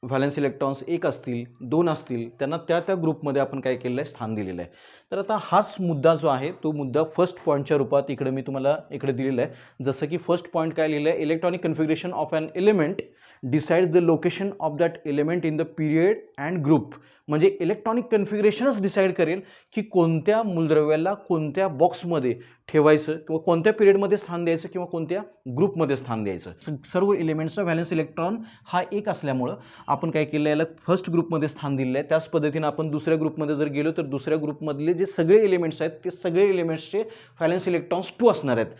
व्हॅलेन्स इलेक्ट्रॉन्स 1 असतील 2 असतील त्यांना त्या ग्रुपमध्ये आपण काय केलेलं आहे स्थान दिलेलं आहे. तर आता हाच मुद्दा जो आहे तो मुद्दा फर्स्ट पॉईंटच्या रूपात इकडे मी तुम्हाला इकडे दिलेला आहे. जसं की फर्स्ट पॉईंट काय लिहिलं आहे, electronic configuration of an element decide the location of that element in the period and group. म्हणजे इलेक्ट्रॉनिक कन्फिगरेशनच डिसाईड करेल की कोणत्या मूलद्रव्याला कोणत्या बॉक्समध्ये ठेवायचं किंवा कोणत्या पिरियडमध्ये स्थान द्यायचं किंवा कोणत्या ग्रुपमध्ये स्थान द्यायचं. सर्व एलिमेंट्सचा व्हॅलेन्स इलेक्ट्रॉन हा एक असल्यामुळं आपण काय केलं, याला फर्स्ट ग्रुपमध्ये स्थान दिलेलं आहे. त्याच पद्धतीने आपण दुसऱ्या ग्रुपमध्ये जर गेलो तर दुसऱ्या ग्रुपमधले जे सगळे एलिमेंट्स आहेत ते सगळे एलिमेंट्सचे व्हॅलेन्स इलेक्ट्रॉन्स 2 असणार आहेत.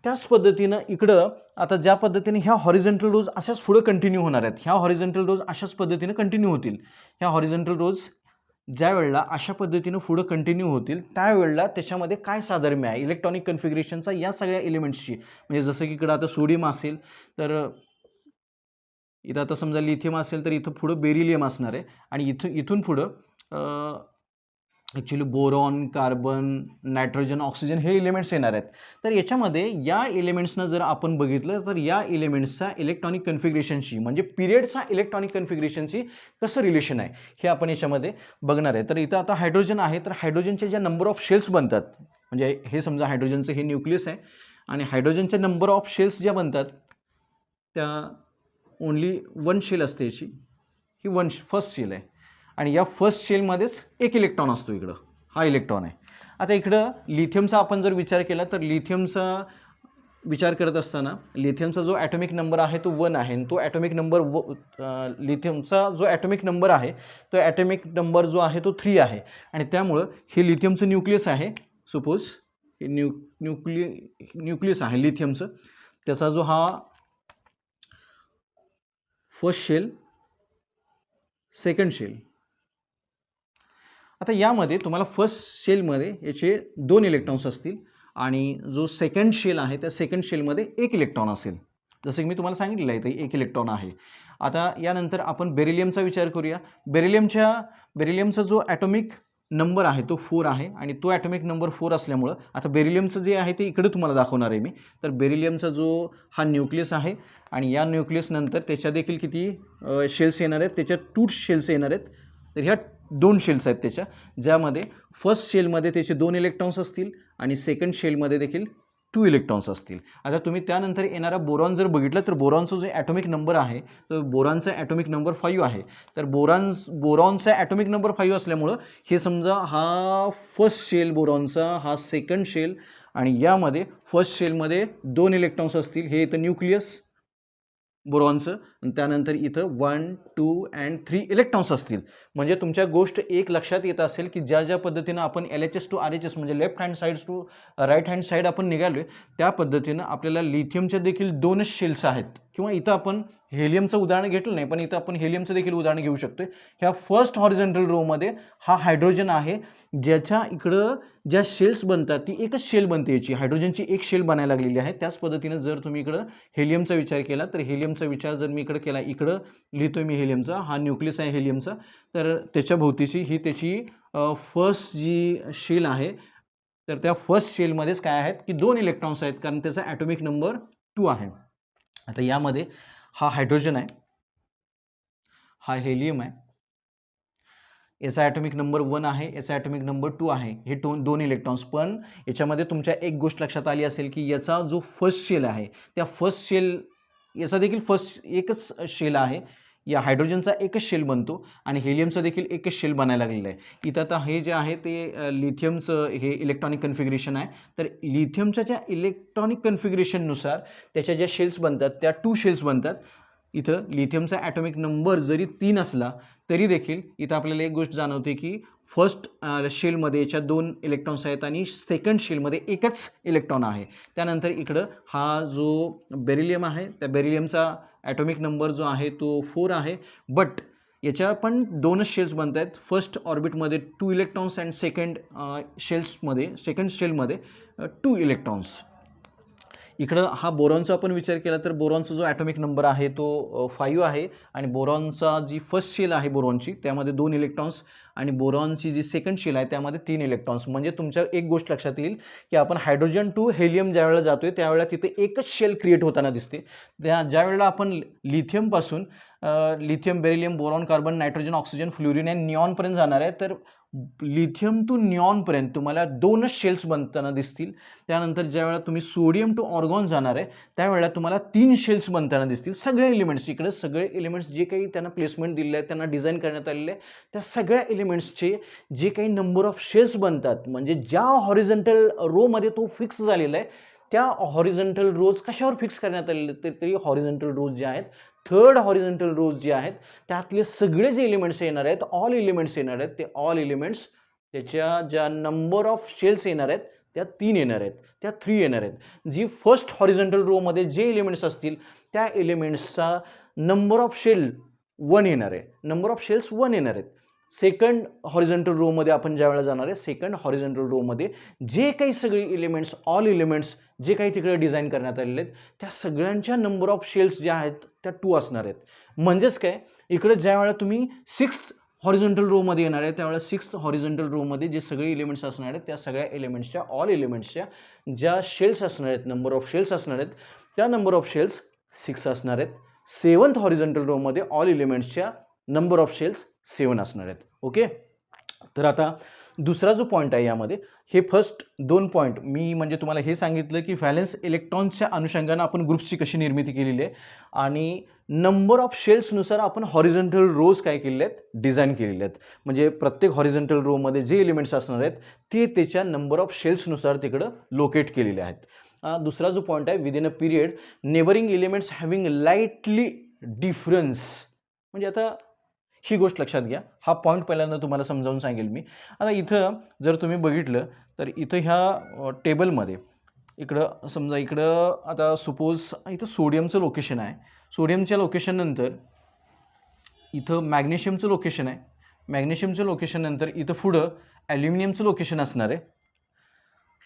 त्याच पद्धतीनं इकडं आता ज्या पद्धतीने ह्या हॉरिझॉन्टल रोज अशाच पुढे कंटिन्यू होणार आहेत. ह्या हॉरिझॉन्टल रोज अशाच पद्धतीने कंटिन्यू होतील. ह्या हॉरिझॉन्टल रोज ज्या वेळेला अशा पद्धतीनं पुढे कंटिन्यू होतील त्यावेळेला त्याच्यामध्ये काय साधर्म्य आहे इलेक्ट्रॉनिक कन्फिगरेशनचा या सगळ्या एलिमेंट्सची. म्हणजे जसं की इकडं आता सोडियम असेल तर इथं आता समजा लिथियम असेल तर इथं पुढं बेरिलियम असणार आहे आणि इथून पुढं actually boron, carbon, nitrogen, oxygen हे एलिमेंट्स येणार आहेत. तर याच्यामध्ये या एलिमेंट्सनं जर आपण बघितलं तर या एलिमेंट्सचा इलेक्ट्रॉनिक कन्फिगरेशनशी म्हणजे पिरियडचा इलेक्ट्रॉनिक कन्फिगरेशनशी कसं रिलेशन आहे हे आपण याच्यामध्ये बघणार आहे. तर इथं आता हायड्रोजन आहे, तर हायड्रोजनचे ज्या नंबर ऑफ शेल्स बनतात, म्हणजे हे समजा हायड्रोजनचं हे न्यूक्लियस आहे आणि हायड्रोजनचे नंबर ऑफ शेल्स ज्या बनतात त्या ओनली 1 शेल असते याची, ही फर्स्ट शेल आहे आणि या फर्स्ट शेलमध्येच एक इलेक्ट्रॉन असतो. इकडं हा इलेक्ट्रॉन आहे. आता इकडं लिथियमचा आपण जर विचार केला तर लिथियमचा विचार करत असताना लिथियमचा जो ॲटॉमिक नंबर आहे तो 1 आहे आणि तो ॲटॉमिक नंबर लिथियमचा जो ॲटॉमिक नंबर आहे तो ॲटॉमिक नंबर जो आहे तो 3 आहे आणि त्यामुळं हे लिथियमचं न्यूक्लियस आहे. सपोज हे न्यूक्लियस आहे लिथियमचं, त्याचा जो हा फर्स्ट शेल, सेकंड शेल. आता यामध्ये तुम्हाला फर्स्ट शेलमध्ये याचे 2 इलेक्ट्रॉन्स असतील आणि जो सेकंड शेल आहे त्या सेकंड शेलमध्ये 1 इलेक्ट्रॉन असेल. जसं की मी तुम्हाला सांगितलेलं आहे ते 1 इलेक्ट्रॉन आहे. आता यानंतर आपण बेरिलियमचा विचार करूया. बेरिलियमचा जो ॲटॉमिक नंबर आहे तो 4 आहे आणि तो ॲटॉमिक नंबर 4 असल्यामुळं आता बेरिलियमचं जे आहे ते इकडे तुम्हाला दाखवणार आहे मी. तर बेरिलियमचा जो हा न्यूक्लियस आहे आणि या न्यूक्लियसनंतर त्याच्या देखील किती शेल्स येणार आहेत, त्याच्या 2 शेल्स येणार आहेत. तर ह्या 2 शेल्स आहेत त्याच्या, ज्यामध्ये फर्स्ट शेलमध्ये त्याचे 2 इलेक्ट्रॉन्स असतील आणि सेकंड शेलमध्ये देखील 2 इलेक्ट्रॉन्स असतील. आता तुम्ही त्यानंतर येणारा बोरॉन जर बघितलं तर बोरॉनचा जो ॲटॉमिक नंबर आहे तर बोरॉनचा ॲटॉमिक नंबर 5 आहे. तर बोरॉनचा ॲटॉमिक नंबर 5 असल्यामुळं हे समजा हा फर्स्ट शेल बोरॉनचा, हा सेकंड शेल आणि यामध्ये फर्स्ट शेलमध्ये 2 इलेक्ट्रॉन्स असतील. हे इथं न्यूक्लियस बोरॉनचं आणि त्यानंतर इथं 1, 2 and 3 इलेक्ट्रॉन्स असतील. म्हणजे तुमच्या गोष्ट एक लक्षात येत असेल की ज्या पद्धतीनं आपण LHS टू RHS म्हणजे left hand side to right hand side आपण निघालोय त्या पद्धतीनं आपल्याला लिथियमच्या देखील 2च शेल्स आहेत. किंवा इथं आपण हेलियमचं उदाहरण घेतलं नाही पण इथं आपण हेलियमचं देखील उदाहरण घेऊ शकतो. ह्या फर्स्ट हॉरिझॉन्टल रोमध्ये हा हायड्रोजन आहे, ज्याच्या इकडं ज्या शेल्स बनतात ती एकच शेल बनते, याची हायड्रोजनची एक शेल बनायला लागलेली आहे. त्याच पद्धतीनं जर तुम्ही इकडं हेलियमचा विचार केला तर हेलियमचा विचार जर मी इकडं केला, इकडं लिहितोय मी हेलियमचा, हा न्यूक्लियस आहे हेलियमचा, तर त्याच्या भोवतीची ही त्याची फर्स्ट जी शेल आहे तर त्या फर्स्ट शेलमध्येच काय आहेत की 2 इलेक्ट्रॉन्स आहेत कारण त्याचा ॲटॉमिक नंबर 2 आहे. आता यामध्ये हा हायड्रोजन आहे, हा हेलियम आहे, याचा ॲटॉमिक नंबर 1 आहे, याचा ॲटॉमिक नंबर 2 आहे. हे 2 इलेक्ट्रॉन्स. पण याच्यामध्ये तुमच्या एक गोष्ट लक्षात आली असेल की याचा जो फर्स्ट शेल आहे त्या फर्स्ट शेल याचा देखील एकच शेल आहे. या हायड्रोजनचा एकच शेल बनतो आणि हेलियमचा देखील एकच शेल बनायला लागलेला आहे. इथं आता हे जे आहे ते लिथियमचं हे इलेक्ट्रॉनिक कन्फिगरेशन आहे. तर लिथियमच्या ज्या इलेक्ट्रॉनिक कन्फिगरेशननुसार त्याच्या ज्या शेल्स बनतात त्या 2 शेल्स बनतात. इथं लिथियमचा ॲटॉमिक नंबर जरी 3 असला तरी देखील इथं आपल्याला एक गोष्ट जाणवते की फर्स्ट शेलमध्ये याच्या 2 इलेक्ट्रॉन्स आहेत आणि सेकंड शेलमध्ये एकच इलेक्ट्रॉन आहे. त्यानंतर इकडं हा जो बेरिलियम आहे त्या बेरिलियमचा ॲटॉमिक नंबर जो आहे तो 4 आहे. बट याच्या पण 2च शेल्स बनत आहेत. फर्स्ट ऑर्बिटमध्ये 2 इलेक्ट्रॉन्स अँड सेकंड शेलमध्ये 2 इलेक्ट्रॉन्स. इकडं हा बोरॉनचा आपण विचार केला तर बोरॉनचा जो ॲटॉमिक नंबर आहे तो 5 आहे आणि बोरॉनचा जी फर्स्ट शेल आहे बोरॉनची त्यामध्ये 2 इलेक्ट्रॉन्स आणि बोरॉनची जी सेकंड शेल आहे त्यामध्ये 3 इलेक्ट्रॉन्स. म्हणजे तुमच्या एक गोष्ट लक्षात येईल की आपण हायड्रोजन टू हेलियम ज्यावेळेला जातोय त्यावेळेला तिथे एकच शेल क्रिएट होताना दिसते. ज्यावेळेला आपण लिथियमपासून lithium, beryllium, boron, carbon, nitrogen, oxygen, fluorine आणि निऑनपर्यंत जाणार आहे तर लिथियम टू निऑनपर्यंत तुम्हाला 2च शेल्स बनताना दिसतील. त्यानंतर ज्यावेळेला तुम्ही सोडियम टू ऑर्गॉन जाणार आहे त्यावेळेला तुम्हाला 3 शेल्स बनताना दिसतील. सगळे एलिमेंट्स इकडे सगळे एलिमेंट्स जे काही त्यांना प्लेसमेंट दिले आहे, त्यांना डिझाईन करण्यात आलेले आहे, त्या सगळ्या एलिमेंट्सचे जे काही नंबर ऑफ शेल्स बनतात म्हणजे ज्या हॉरिझॉन्टल रोमध्ये तो फिक्स झालेला आहे त्या हॉरिझॉन्टल रोज कशावर फिक्स करण्यात आलेले तरी हॉरिझॉन्टल रोज जे आहेत, थर्ड हॉरिझॉन्टल रोज जे आहेत त्यातले सगळे जे एलिमेंट्स येणार आहेत, ऑल एलिमेंट्स येणार आहेत, ते ऑल एलिमेंट्स त्याच्या ज्या नंबर ऑफ शेल्स येणार आहेत त्या 3 येणार आहेत, त्या 3 येणार आहेत. जी फर्स्ट हॉरिझॉन्टल रोमध्ये जे एलिमेंट्स असतील त्या एलिमेंट्सचा नंबर ऑफ शेल 1 येणार आहे, नंबर ऑफ शेल्स 1 येणार आहेत. सेकंड हॉरिझॉन्टल रोमध्ये आपण ज्या वेळेला जाणार आहे सेकंड हॉरिझॉन्टल रोमध्ये जे काही सगळे एलिमेंट्स, ऑल एलिमेंट्स जे काही तिकडे डिझाईन करण्यात आलेले आहेत त्या सगळ्यांच्या नंबर ऑफ शेल्स ज्या आहेत त्या 2 असणार आहेत. म्हणजेच काय, इकडे ज्या वेळेला तुम्ही 6th हॉरिझॉन्टल रोमध्ये येणार आहे त्यावेळेला 6th हॉरिझॉन्टल रोमध्ये जे सगळे एलिमेंट्स असणार आहेत त्या सगळ्या एलिमेंट्सच्या, ऑल एलिमेंट्सच्या ज्या शेल्स असणार आहेत, नंबर ऑफ शेल्स असणार आहेत त्या नंबर ऑफ शेल्स 6 असणार आहेत. 7th हॉरिझॉन्टल रोमध्ये ऑल एलिमेंट्सच्या नंबर ऑफ शेल्स 7 असणार आहेत. ओके, तर आता दुसरा जो पॉईंट आहे यामध्ये, हे फर्स्ट 2 पॉईंट मी म्हणजे तुम्हाला हे सांगितलं की व्हॅलेन्स इलेक्ट्रॉन्सच्या अनुषंगानं आपण ग्रुप्सची कशी निर्मिती केलेली आहे आणि नंबर ऑफ शेल्सनुसार आपण हॉरिझॉन्टल रोज काय केलेले आहेत, डिझाईन केलेले आहेत. म्हणजे प्रत्येक हॉरिझॉन्टल रोमध्ये जे एलिमेंट्स असणार आहेत ते त्याच्या नंबर ऑफ शेल्सनुसार तिकडं लोकेट केलेले आहेत. दुसरा जो पॉईंट आहे, within a period neighbouring elements having lightly difference. म्हणजे आता ही गोष्ट लक्षात घ्या, हा पॉईंट पहिल्यांदा तुम्हाला समजावून सांगेल मी. आता इथं जर तुम्ही बघितलं तर इथं ह्या टेबलमध्ये इकडं समजा इकडं आता सपोज इथं सोडियमचं लोकेशन आहे, सोडियमच्या लोकेशननंतर इथं मॅग्नेशियमचं लोकेशन आहे, मॅग्नेशियमचं लोकेशननंतर इथं पुढं ॲल्युमिनियमचं लोकेशन असणार आहे.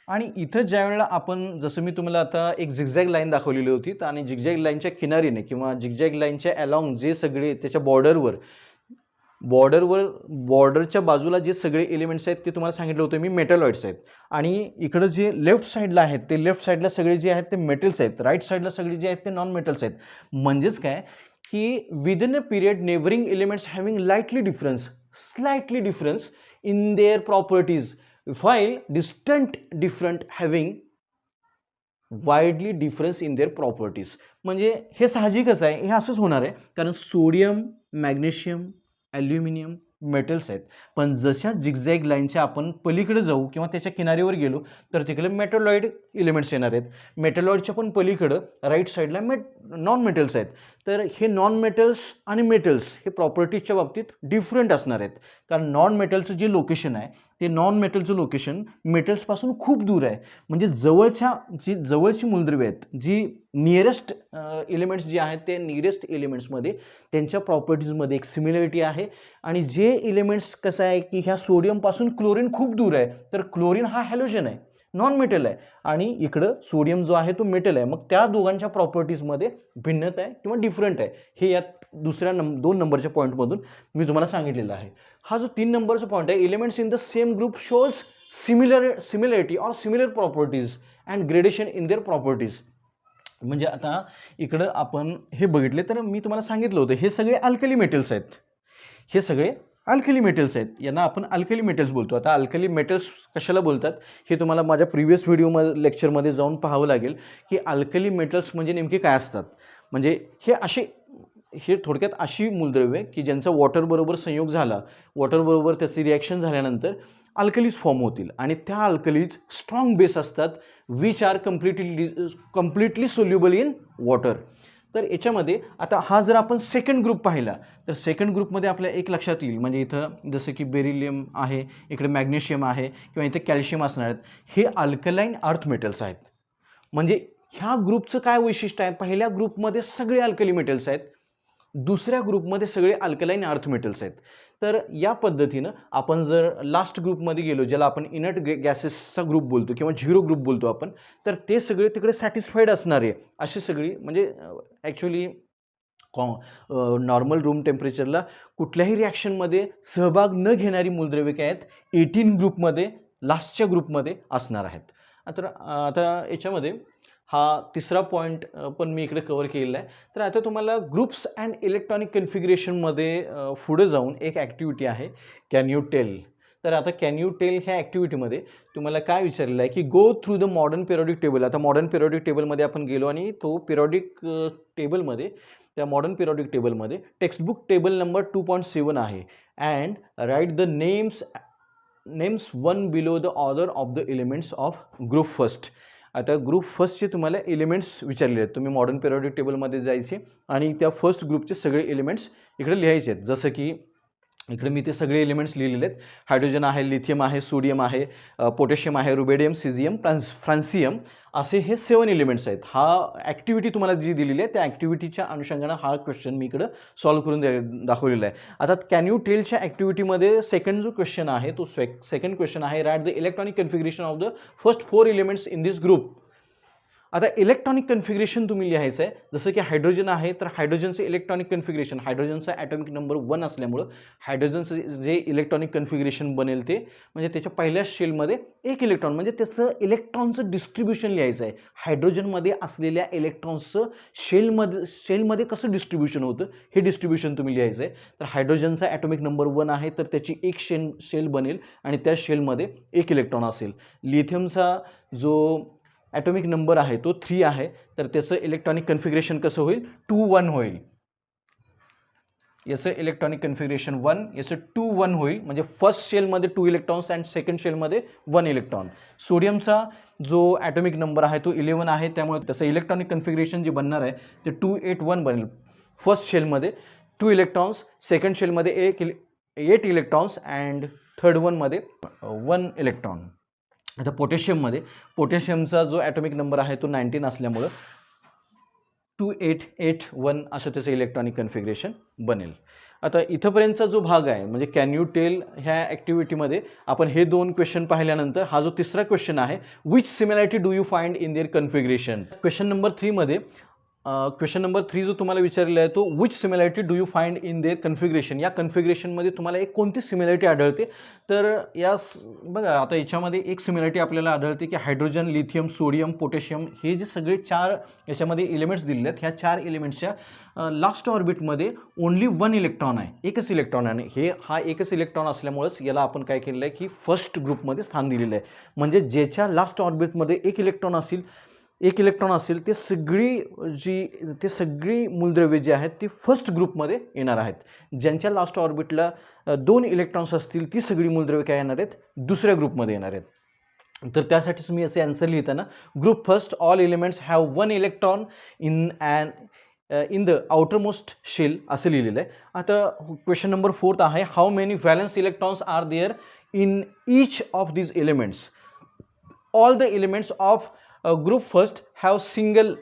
आणि इथं ज्या वेळेला आपण, जसं मी तुम्हाला आता एक झिगझॅग लाईन दाखवलेली होती आणि झिगझॅग लाईनच्या किनारीने किंवा झिगझॅग लाईनच्या अलॉंग जे सगळे त्याच्या बॉर्डरच्या बाजूला जे सगळे एलिमेंट्स आहेत ते तुम्हाला सांगितलं होतं मी मेटलॉइड्स आहेत. आणि इकडं जे लेफ्ट साईडला आहेत ते लेफ्ट साईडला सगळे जे आहेत ते मेटल्स आहेत, राईट साईडला सगळे जे आहेत ते नॉन मेटल्स आहेत. म्हणजेच काय की within a period neighbouring elements having slightly difference in their properties while distant different having widely difference in their properties. म्हणजे हे साहजिकच आहे, हे असंच होणार आहे कारण सोडियम, मॅग्नेशियम, ॲल्युमिनियम मेटल्स आहेत. पण जशा झिगझॅग लाईनच्या आपण पलीकडे जाऊ किंवा त्याच्या किनारीवर गेलो तर तिकडे मेटलॉइड एलिमेंट्स येणार आहेत. मेटलॉइडच्या पण पलीकडं राईट साईडला नॉन मेटल्स आहेत. तर हे नॉन मेटल्स आणि मेटल्स हे प्रॉपर्टीजच्या बाबतीत डिफरंट असणार आहेत कारण नॉन मेटलचं जे लोकेशन आहे ते नॉन मेटलचं लोकेशन मेटल्सपासून खूप दूर आहे. म्हणजे जवळची मूलद्रव्ये आहेत, जी नियरेस्ट एलिमेंट्स जे आहेत ते नियरेस्ट एलिमेंट्समध्ये त्यांच्या प्रॉपर्टीजमध्ये एक सिमिलरिटी आहे. आणि जे एलिमेंट्स कसं आहे की ह्या सोडियमपासून क्लोरीन खूप दूर आहे, तर क्लोरीन हा हॅलोजन आहे, नॉन मेटल आहे आणि इकडं सोडियम जो आहे तो मेटल आहे. मग त्या दोघांच्या प्रॉपर्टीजमध्ये भिन्नता आहे किंवा डिफरंट आहे. हे यात दुसऱ्या 2 नंबरच्या पॉईंटमधून मी तुम्हाला सांगितलेलं आहे. हा जो 3 नंबरचा पॉईंट आहे, elements in the same group shows similarity or similar properties and gradation in their properties. म्हणजे आता इकडं आपण हे बघितले तर मी तुम्हाला सांगितलं होतं हे सगळे अल्कली मेटल्स आहेत, हे सगळे अल्कली मेटल्स आहेत, यांना आपण अल्कली मेटल्स बोलतो. आता अल्कली मेटल्स कशाला बोलतात हे तुम्हाला माझ्या प्रिव्हियस लेक्चरमध्ये जाऊन पाहावं लागेल की अल्कली मेटल्स म्हणजे नेमके काय असतात. म्हणजे हे थोडक्यात अशी मूलद्रव्ये की ज्यांचा वॉटरबरोबर संयोग झाला, वॉटरबरोबर त्याची रिॲक्शन झाल्यानंतर अल्कलीज फॉर्म होतील आणि त्या अल्कलीज स्ट्रॉंग बेस असतात which are completely soluble in water. तर याच्यामध्ये आता हा जर आपण सेकंड ग्रुप पाहिला तर सेकंड ग्रुपमध्ये आपल्या एक लक्षात येईल, म्हणजे इथं जसं की बेरिलियम आहे, इकडे मॅग्नेशियम आहे किंवा इथे कॅल्शियम असणार आहेत, हे अल्कलाईन अर्थ मेटल्स आहेत. म्हणजे ह्या ग्रुपचं काय वैशिष्ट्य आहे, पहिल्या ग्रुपमध्ये सगळे अल्कली मेटल्स आहेत, दुसऱ्या ग्रुपमध्ये सगळे अल्कलाईन अर्थ मेटल्स आहेत. तर या पद्धतीनं आपण जर लास्ट ग्रुपमध्ये गेलो ज्याला आपण इनर्ट गॅसेसचा ग्रुप बोलतो किंवा झिरो ग्रुप बोलतो आपण, तर ते सगळे तिकडे सॅटिस्फाईड असणारे अशी सगळी, म्हणजे ॲक्च्युली नॉर्मल रूम टेम्परेचरला कुठल्याही रिॲक्शनमध्ये सहभाग न घेणारी मूलद्रव्ये काय आहेत 18 ग्रुपमध्ये लास्टच्या ग्रुपमध्ये असणार आहेत. आता याच्यामध्ये हा तिसरा पॉईंट पण मी इकडे कवर केलेला आहे. तर आता तुम्हाला ग्रुप्स अँड इलेक्ट्रॉनिक कन्फिगरेशनमध्ये पुढे जाऊन एक ॲक्टिव्हिटी आहे, कॅन यू टेल. तर आता कॅन यू टेल ह्या ॲक्टिव्हिटीमध्ये तुम्हाला काय विचारलेलं आहे की go through the modern periodic table. आता मॉडर्न पिरियडिक टेबलमध्ये आपण गेलो आणि तो पिरियडिक टेबलमध्ये त्या मॉडर्न पिरियडिक टेबलमध्ये टेक्स्टबुक टेबल नंबर 2.7 आहे and write the names one below the order of the elements of group first. आता ग्रुप फर्स्टचे तुम्हाला एलिमेंट्स विचारले आहेत. तुम्ही मॉडर्न पिरियडिक टेबलमध्ये जायचे आणि त्या फर्स्ट ग्रुपचे सगळे एलिमेंट्स इकडे लिहायचे आहेत. जसं की इकडे मी ते सगळे एलिमेंट्स लिहिलेले आहेत. हायड्रोजन आहे, लिथियम आहे, सोडियम आहे, पोटॅशियम आहे, रुबेडियम, सिझियम, फ्रान्सियम असे हे 7 एलिमेंट्स आहेत. हा ॲक्टिव्हिटी तुम्हाला जी दिलेली आहे त्या ॲक्टिव्हिटीच्या अनुषंगानं हा क्वेश्चन मी इकडं सॉल्व्ह करून दाखवलेला आहे. आता कॅन यू टेलच्या ॲक्टिव्हिटीमध्ये सेकंड जो क्वेश्चन आहे तो सेकंड क्वेश्चन आहे write the electronic configuration of the first 4 elements in this group. आता इलेक्ट्रॉनिक कन्फिगरेशन तुम्ही लिहायचं आहे. जसं की हायड्रोजन आहे तर हायड्रोजनचं इलेक्ट्रॉनिक कन्फिगरेशन, हायड्रोजनचा ॲटॉमिक नंबर 1 असल्यामुळं हायड्रोजनचं जे इलेक्ट्रॉनिक कन्फिगरेशन बनेल ते म्हणजे त्याच्या पहिल्या शेलमध्ये एक इलेक्ट्रॉन म्हणजे त्याचं इलेक्ट्रॉनचं डिस्ट्रीब्युशन लिहायचं आहे. हायड्रोजनमध्ये असलेल्या इलेक्ट्रॉन्सचं शेलमध्ये कसं डिस्ट्रीब्युशन होतं हे डिस्ट्रीब्युशन तुम्ही लिहायचं आहे. तर हायड्रोजनचा ॲटॉमिक नंबर 1 आहे तर त्याची एक शेल बनेल आणि त्या शेलमध्ये एक इलेक्ट्रॉन असेल. लिथियमचा जो ॲटॉमिक नंबर आहे तो 3 आहे तर त्याचं इलेक्ट्रॉनिक कन्फिगरेशन कसं होईल 2-1 होईल. याचं इलेक्ट्रॉनिक कन्फिगरेशन 1 याचं 2-1 होईल म्हणजे फर्स्ट शेलमध्ये 2 इलेक्ट्रॉन्स अँड सेकंड शेलमध्ये 1 इलेक्ट्रॉन. सोडियमचा जो ॲटॉमिक नंबर आहे तो 11 आहे त्यामुळे त्याचं इलेक्ट्रॉनिक कन्फिगरेशन जे बनणार आहे ते 2-8-1 बनेल. फर्स्ट शेलमध्ये 2 इलेक्ट्रॉन्स, सेकंड शेलमध्ये 8 इलेक्ट्रॉन्स अँड थर्ड वनमध्ये 1 इलेक्ट्रॉन. आता पोटॅशियमचा जो ॲटॉमिक नंबर आहे तो 19 असल्यामुळं 2-8-8-1 असं त्याचं इलेक्ट्रॉनिक कन्फिगरेशन बनेल. आता इथंपर्यंतचा जो भाग आहे म्हणजे कॅन यू टेल ह्या ॲक्टिव्हिटीमध्ये आपण हे 2 क्वेश्चन पाहिल्यानंतर हा जो तिसरा क्वेश्चन आहे which similarity do you find in their configuration. Question number 3 जो तुम्हाला विचारलेला आहे तो which similarity do you find in their configuration. या कन्फिगरेशनमध्ये तुम्हाला एक कोणती सिमिलॅरिटी आढळते तर बघा आता याच्यामध्ये एक सिमिलॅरिटी आपल्याला आढळते की हायड्रोजन, लिथियम, सोडियम, पोटॅशियम हे जे सगळे 4 याच्यामध्ये एलिमेंट्स दिलेले आहेत ह्या 4 एलिमेंट्सच्या लास्ट ऑर्बिटमध्ये ओन्ली 1 इलेक्ट्रॉन आहे, एकच इलेक्ट्रॉन आहे. हा एकच इलेक्ट्रॉन असल्यामुळेच याला आपण काय केलेलं आहे की फर्स्ट ग्रुपमध्ये स्थान दिलेलं आहे. म्हणजे ज्याच्या लास्ट ऑर्बिटमध्ये एक इलेक्ट्रॉन असेल ते सगळी मूलद्रव्ये जी आहेत ती फर्स्ट ग्रुपमध्ये येणार आहेत. ज्यांच्या लास्ट ऑर्बिटला 2 इलेक्ट्रॉन्स असतील ती सगळी मूलद्रव्ये काय येणार आहेत दुसऱ्या ग्रुपमध्ये येणार आहेत. तर त्यासाठीच मी असे आन्सर लिहिताना group first all elements have 1 electron in the outermost shell असं लिहिलेलं आहे. आता क्वेश्चन नंबर 4 आहे how many valence electrons are there in each of these elements. All the elements of group first have single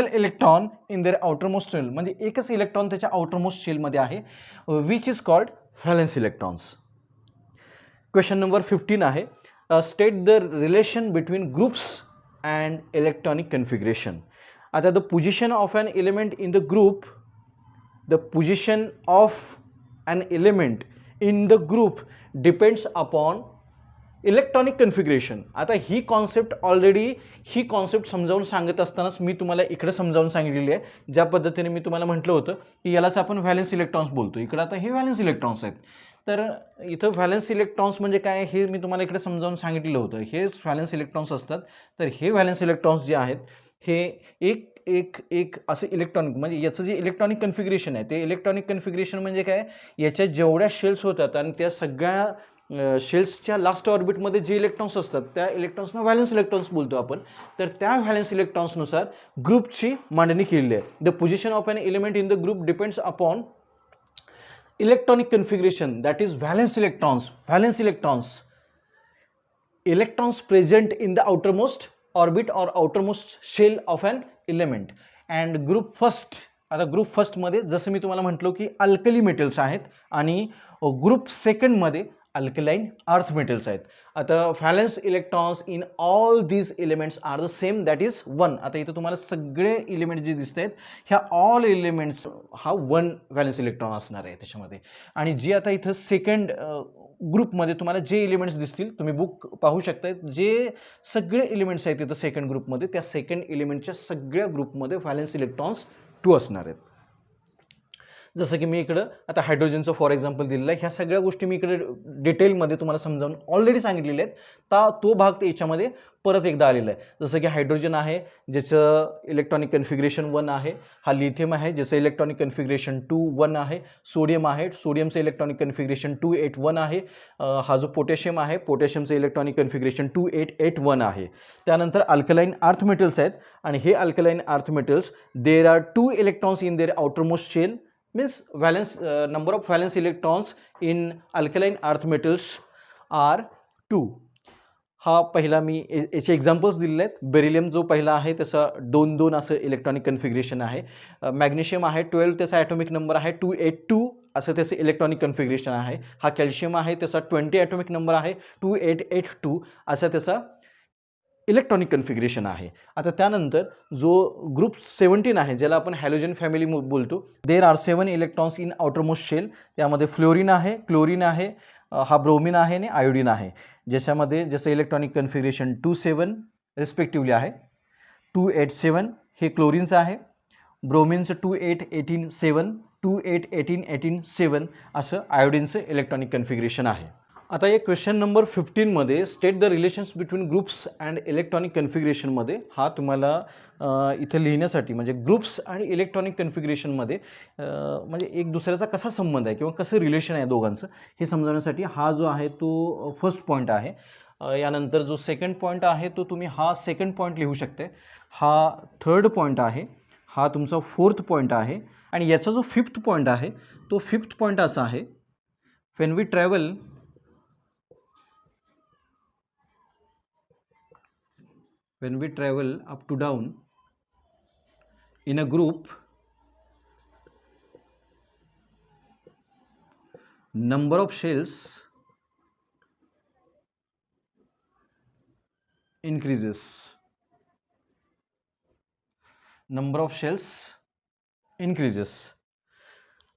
electron in their outermost shell म्हणजे एकच electron त्याच्या outermost शेलमध्ये आहे which is called valence electrons. Question number 15 आहे state the relation between groups and electronic configuration. आता the position of an element in the group depends upon electronic configuration. आता ही concept समजावून सांगत असतानाच मी तुम्हाला इकडे समजावून सांगितलेली आहे. ज्या पद्धतीने मी तुम्हाला म्हटलं होतं की यालाच आपण व्हॅलन्स इलेक्ट्रॉन्स बोलतो. इकडं आता हे व्हॅलन्स इलेक्ट्रॉन्स आहेत. तर इथं व्हॅलन्स इलेक्ट्रॉन्स म्हणजे काय हे मी तुम्हाला इकडे समजावून सांगितलेलं होतं. हेच व्हॅलन्स इलेक्ट्रॉन्स असतात. तर हे व्हॅलन्स इलेक्ट्रॉन्स जे आहेत हे एक असं इलेक्ट्रॉनिक म्हणजे याचं जे इलेक्ट्रॉनिक कन्फिगरेशन आहे ते इलेक्ट्रॉनिक कन्फिगरेशन म्हणजे काय याच्या जेवढ्या शेल्स होतात आणि त्या सगळ्या शेल्सच्या लास्ट ऑर्बिटमध्ये जे इलेक्ट्रॉन्स असतात त्या इलेक्ट्रॉन्सना व्हॅलन्स इलेक्ट्रॉन्स बोलतो आपण. तर त्या व्हॅलन्स इलेक्ट्रॉन्सनुसार ग्रुपची मांडणी केलेली आहे. The position of an element in the group depends upon electronic configuration that is valence electrons present in the outermost orbit or outermost shell of an element. and group first आता group फर्स्टमध्ये जसं मी तुम्हाला म्हटलो की alkali metals आहेत आणि group सेकंडमध्ये अल्कलाइन अर्थ मेटल्स आहेत. आता valence electrons in all these elements are the same that is 1. आता इथं तुम्हाला सगळे एलिमेंट्स जे दिसत आहेत ह्या ऑल एलिमेंट्स हा 1 व्हॅलन्स इलेक्ट्रॉन असणार आहे त्याच्यामध्ये. आणि जी आता इथं सेकंड ग्रुपमध्ये तुम्हाला जे एलिमेंट्स दिसतील तुम्ही बुक पाहू शकता जे सगळे एलिमेंट्स आहेत तिथं सेकंड ग्रुपमध्ये त्या सेकंड एलिमेंटच्या सगळ्या ग्रुपमध्ये व्हॅलन्स इलेक्ट्रॉन्स 2 असणार आहेत. जसं की मी इकडं आता हायड्रोजनचं फॉर एक्झाम्पल दिलेलं आहे. ह्या सगळ्या गोष्टी मी इकडे डिटेलमध्ये तुम्हाला समजावून ऑलरेडी सांगितलेल्या आहेत. तो भाग याच्यामध्ये परत एकदा आलेला आहे. जसं की हायड्रोजन आहे ज्याचं इलेक्ट्रॉनिक कन्फिगरेशन 1 आहे. हा लिथियम आहे ज्याचं इलेक्ट्रॉनिक कन्फिगरेशन 1 आहे. सोडियम आहे, सोडियमचं इलेक्ट्रॉनिक कन्फिगरेशन 281 आहे. हा जो पोटॅशियम आहे, पोटॅशियमचं इलेक्ट्रॉनिक कन्फिगरेशन 2881 आहे. त्यानंतर अल्कलाईन अर्थ मेटल्स आहेत आणि हे alkaline earth metals there are 2 electrons in their outermost shell. means number of valence electrons in alkaline earth metals are 2. हा पहिला मी याचे एक्झाम्पल्स दिलेले आहेत. बेरिलियम जो पहिला आहे त्याचा 2-2 असं इलेक्ट्रॉनिक कन्फिगरेशन आहे. मॅग्नेशियम आहे 12, त्याचा ॲटॉमिक नंबर आहे 282 असं त्याचं इलेक्ट्रॉनिक कन्फिगरेशन आहे. हा कॅल्शियम आहे त्याचा 20 ॲटॉमिक नंबर आहे 2882 असा त्याचा इलेक्ट्रॉनिक कन्फिगरेशन आहे. आता त्यानंतर जो ग्रुप 17 आहे ज्याला आपण हॅलोजन फॅमिली बोलतो, there are 7 electrons in outermost shell. त्यामध्ये फ्लोरीन आहे, क्लोरीन आहे, हा ब्रोमिन आहे आणि आयोडीन आहे. ज्याच्यामध्ये जसं इलेक्ट्रॉनिक कन्फिगरेशन 27 रिस्पेक्टिव्हली आहे. 287 हे क्लोरीनचं आहे, ब्रोमिनचं 28187, 28187 असं आयोडीनचं इलेक्ट्रॉनिक कन्फिगरेशन आहे. आता एक क्वेश्चन नंबर 15मध्ये state the relations between groups and electronic कन्फिगरेशनमध्ये हा तुम्हाला इथं लिहिण्यासाठी म्हणजे ग्रुप्स आणि इलेक्ट्रॉनिक कन्फिगरेशनमध्ये म्हणजे एक दुसऱ्याचा कसा संबंध आहे किंवा कसं रिलेशन आहे दोघांचं हे समजवण्यासाठी हा जो आहे तो फर्स्ट पॉईंट आहे. यानंतर जो सेकंड पॉईंट आहे तो तुम्ही हा सेकंड पॉईंट लिहू शकते. हा थर्ड पॉईंट आहे, हा तुमचा फोर्थ पॉईंट आहे आणि याचा जो फिफ्थ पॉईंट आहे तो फिफ्थ पॉईंट असा आहे, when we travel up to down in a group, number of shells increases.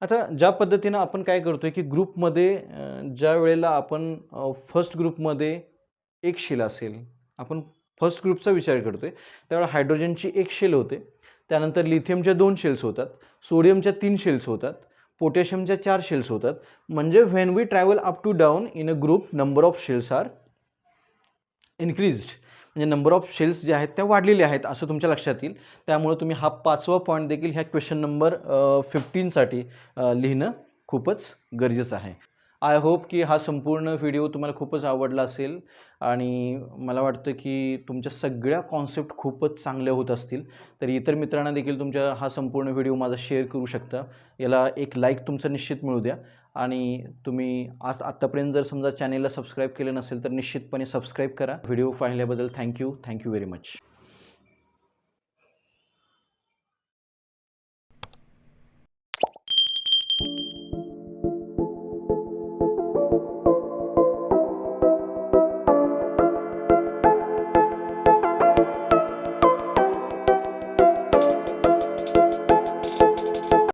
आता ज्या पद्धतीनं आपण काय करतोय की ग्रुपमध्ये ज्या वेळेला आपण फर्स्ट ग्रुपमध्ये एक शेल असेल, आपण फर्स्ट ग्रुपचा विचार करतोय त्यावेळेला हायड्रोजनची एक शेल होते, त्यानंतर लिथियमच्या 2 शेल्स होतात, सोडियमच्या 3 शेल्स होतात, पोटॅशियमच्या 4 शेल्स होतात. म्हणजे when we travel up to down in a group number of shells are increased. म्हणजे नंबर ऑफ शेल्स जे आहेत त्या वाढलेल्या आहेत असं तुमच्या लक्षात येईल. त्यामुळे तुम्ही हा 5वा पॉईंट देखील ह्या क्वेश्चन नंबर 15साठी लिहिणं खूपच गरजेचं आहे. आय होप की हा संपूर्ण व्हिडिओ तुम्हाला खूपच आवडला असेल आणि मला वाटतं की तुमच्या सगळ्या कॉन्सेप्ट खूपच चांगल्या होत असतील. तर इतर मित्रांना देखील तुमच्या हा संपूर्ण व्हिडिओ माझा शेअर करू शकता. याला एक लाईक तुमचा निश्चित मिळू द्या आणि तुम्ही आत्तापर्यंत जर समजा चॅनेलला सबस्क्राईब केलं नसेल तर निश्चितपणे सबस्क्राईब करा. व्हिडिओ पाहिल्याबद्दल थँक्यू व्हेरी मच.